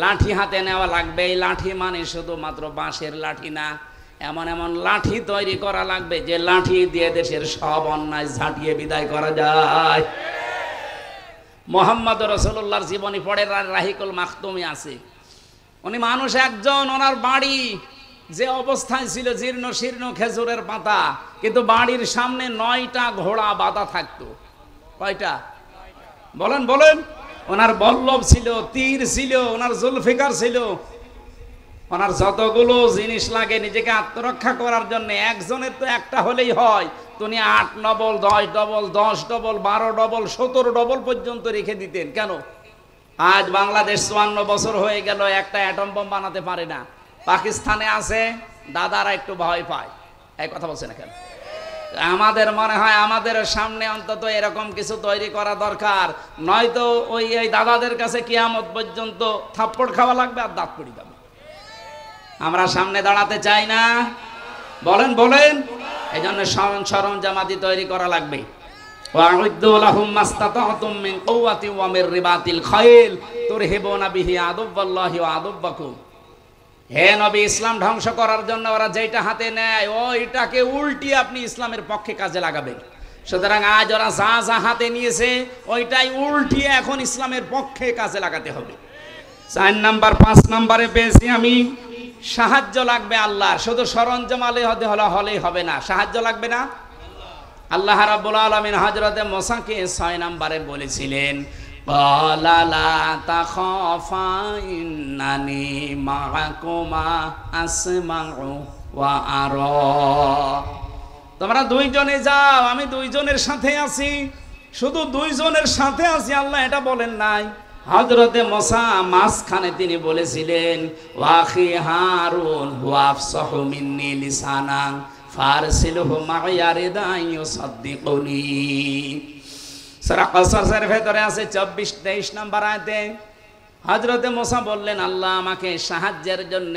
লাঠি হাতে নেওয়া লাগবে। এই লাঠি মানে শুধুমাত্র বাঁশের লাঠি না, এমন এমন লাঠি তৈরি করা লাগবে যে লাঠি দিয়ে দেশের সব অন্যায় ঝাঁটিয়ে বিদায় করা যায়। মুহাম্মদ রাসূলুল্লাহর জীবনী পড়ে রাহিকুল মাখতুমি আছে। উনি মানুষ একজন, ওনার বাড়ি যে অবস্থায় ছিল জীর্ণ শীর্ণ খেজুরের পাতা, কিন্তু বাড়ির সামনে ৯টা ঘোড়া বাঁধা থাকতো। কয়টা বলেন বলেন? ওনার বল্লভ ছিল, তীর ছিল, ওনার জুলফিকার ছিল, ওনার যতগুলো জিনিস লাগে নিজেকে আত্মরক্ষা করার জন্য, একজনের তো একটা হলেই হয়। তিনি ৮ double ১০ double ১০ double ১২ double ১৭ double পর্যন্ত রেখে দিতেন। কেন? আজ বাংলাদেশ ৫৪ বছর হয়ে গেল, একটা অ্যাটম বোম বানাতে পারে না। পাকিস্তানে আছে, দাদারা একটু ভয় পায়। এই কথা বলছে না কেন? আমাদের মনে হয় আমাদের সামনে অন্তত এরকম কিছু তৈরি করা দরকার, নয়তো ওই দাদাদের কাছে কিয়ামত পর্যন্ত থাপ্পড় খাওয়া লাগবে আর দাঁত পড়ে যাবে। আমরা সামনে দাঁড়াতে চাই না, বলেন বলেন? এই জন্য সরঞ্জামাদি তৈরি করা লাগবে। ওয়া'উদ্দু লাহুম মাসতাতা'তুম মিন কুওয়াতিন ওয়া মির রিবাতিল খাইল তুরহিবুনা বিহি আদুওয়াল্লাহি ওয়া আদুওয়াকুম। হে নবী, ইসলাম ধ্বংস করার জন্য ওরা যেটা হাতে নেয়, ওইটাকে উল্টিয়ে আপনি ইসলামের পক্ষে কাজে লাগাবেন। সুতরাং আজ ওরা যা যা হাতে নিয়েছে ওইটাই উল্টিয়ে এখন ইসলামের পক্ষে কাজে লাগাতে হবে। ৪ নাম্বার ৫ নম্বরে পেয়েছি আমি, সাহায্য লাগবে আল্লাহর। শুধু সরঞ্জাম হলেই হবে না, সাহায্য লাগবে না। আল্লাহ রাব্বুল আলামিন হযরতে মুসাকে ৬ নম্বরে বলেছিলেন, ক্বালা লা তাখাফা ইন্নানি মাআকুমা আসমাউ ওয়া আরা। তোমরা দুইজনে যাও, আমি দুইজনের সাথে আছি। শুধু দুইজনের সাথে আছি আল্লাহ এটা বলেন নাই। হযরতে মুসা মাঝখানে তিনি বলেছিলেন ওয়াখি হারুন হুয়া আফসাহু মিন্নি লিসানান ফারসিলহু মা'ইয়া রিদান ইউসাদ্দিকুনি। সূরা কসসের ভেতরে আছে 24-23 নম্বর আয়াতে হযরতে মুসা বললেন আল্লাহ আমাকে সাহায্যের জন্য,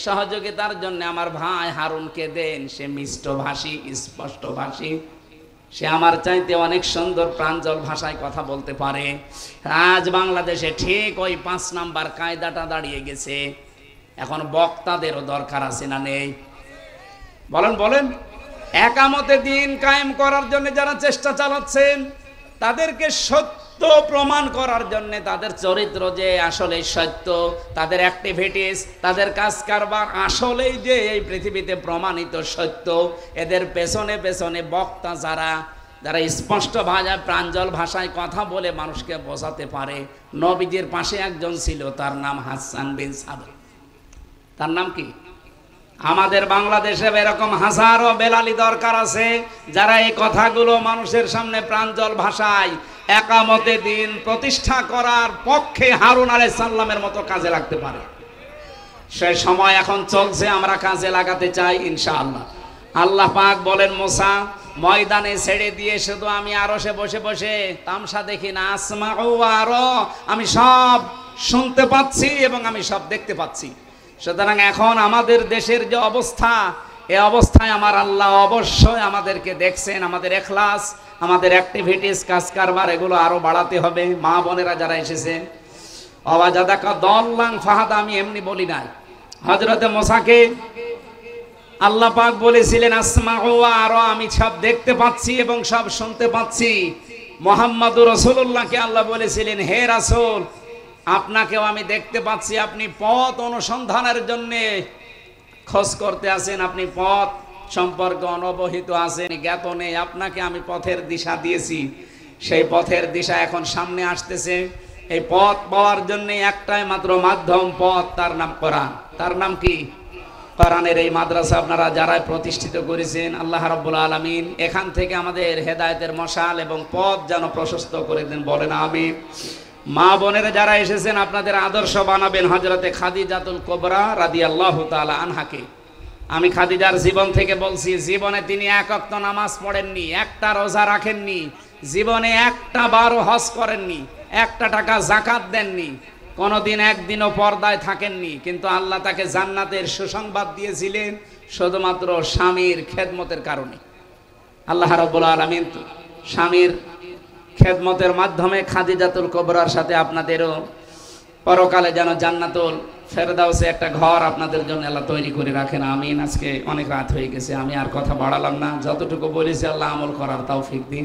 সহযোগিতার জন্য আমার ভাই হারুনকে দেন। সে মিষ্টভাষী, স্পষ্টভাষী, সে আমার চাইতে অনেক সুন্দর প্রাঞ্জল ভাষায় কথা বলতে পারে। আজ বাংলাদেশে ঠিক ওই 5 নাম্বার কায়দাটা দাঁড়িয়ে গেছে। এখন বক্তাদেরও দরকার আছে না নেই? বলেন বলেন। একামতে দিন কায়েম করার জন্য যারা চেষ্টা চালাচ্ছেন তাদেরকে সত্য প্রমাণ করার জন্য, তাদের চরিত্র যে আসলে সত্য, তাদের অ্যাক্টিভিটিস, তাদের কাজ কারবার আসলেই যে এই পৃথিবীতে প্রমাণিত সত্য, এদের পেছনে পেছনে বক্তা যারা স্পষ্ট ভাষায় প্রাঞ্জল ভাষায় কথা বলে মানুষকে বোঝাতে পারে। নবীজির পাশে একজন ছিল, তার নাম হাসান বিন সাবিত। তার নাম কি? আমাদের বাংলাদেশে এরকম হাজারো বেলালি দরকার আছে যারা এই কথাগুলো মানুষের সামনে প্রাঞ্জল ভাষায় একামতে দিন প্রতিষ্ঠা করার পক্ষে হারুন আলাইহিস সালামের মতো কাজে লাগতে পারে। সেই সময় এখন চলছে, আমরা কাজে লাগাতে চাই ইনশাআল্লাহ। আল্লাহ পাক বলেন মুসা ময়দানে ছেড়ে দিয়ে শুধু আমি আরশে বসে বসে তামসা দেখি না, আসমাউ ওয়া আরা, আমি সব শুনতে পাচ্ছি এবং আমি সব দেখতে পাচ্ছি। সুতরাং এখন আমাদের দেশের যে অবস্থা, এই অবস্থায় আমার আল্লাহ অবশ্যই আমাদেরকে দেখছেন। আমাদের ইখলাস, আমাদের অ্যাক্টিভিটিস, কাজ কারবার এগুলো আরো বাড়াতে হবে। মা বোনেরা যারা এসেছেন, ওয়াজাদাকা দাল্লান ফাহাদা, আমি এমনি বলি নাই। হযরতে মুসাকে আল্লাহ পাক বলেছিলেন আসমাউ ওয়া আরা, আমি সব দেখতে পাচ্ছি এবং সব শুনতে পাচ্ছি। মুহাম্মদুর রাসূলুল্লাহকে আল্লাহ বলেছিলেন হে রাসূল, আপনাকেও আমি দেখতে পাচ্ছি, আপনি পথ অনুসন্ধানের জন্য খোঁজ করতে আছেন, আপনি পথ সম্পর্কে অনবহিত আছেন, জ্ঞাত নেই। আপনাকে আমি পথের দিশা দিয়েছি, সেই পথের দিশা এখন সামনে আসতেছে। এই পথ পাওয়ার জন্য একটাই মাত্র মাধ্যম, পথ, তার নাম কোরআন। তার নাম কি? কোরআনের এই মাদ্রাসা আপনারা যারা প্রতিষ্ঠিত করেছেন, আল্লাহ রাব্বুল আলামিন এখান থেকে আমাদের হেদায়েতের মশাল এবং পথ যেন প্রশস্ত করে দেন, বলেন আমিন। মা বোনেরা যারা এসেছেন আপনাদের আদর্শ বানাবেন হযরতে খাদিজাতুল কুবরা রাদিয়াল্লাহু তাআলা আনহাকে। আমি খাদিজার জীবন থেকে বলছি, জীবনে তিনি এক ওয়াক্ত নামাজ পড়েননি, একটা রোজা রাখেননি, জীবনে একটা বারও হজ করেননি, একটা টাকা যাকাত দেননি, কোনোদিন একদিনও পর্দায় থাকেননি। কিন্তু আল্লাহ তাকে জান্নাতের সুসংবাদ দিয়েছিলেন শুধুমাত্র স্বামীর খেদমতের কারণে। আল্লাহ রাব্বুল আলামিন স্বামীর খেদমতের মাধ্যমে খাদিজাতুল কুবরার সাথে আপনাদেরও পরকালে যেন জান্নাতুল ফেরদাউসে একটা ঘর আপনাদের জন্য আল্লাহ তৈরি করে রাখেন, আমিন। আজকে অনেক রাত হয়ে গেছে, আমি আর কথা বাড়ালাম না, যতটুকু বলেছি আল্লাহ আমল করার তৌফিক দিন।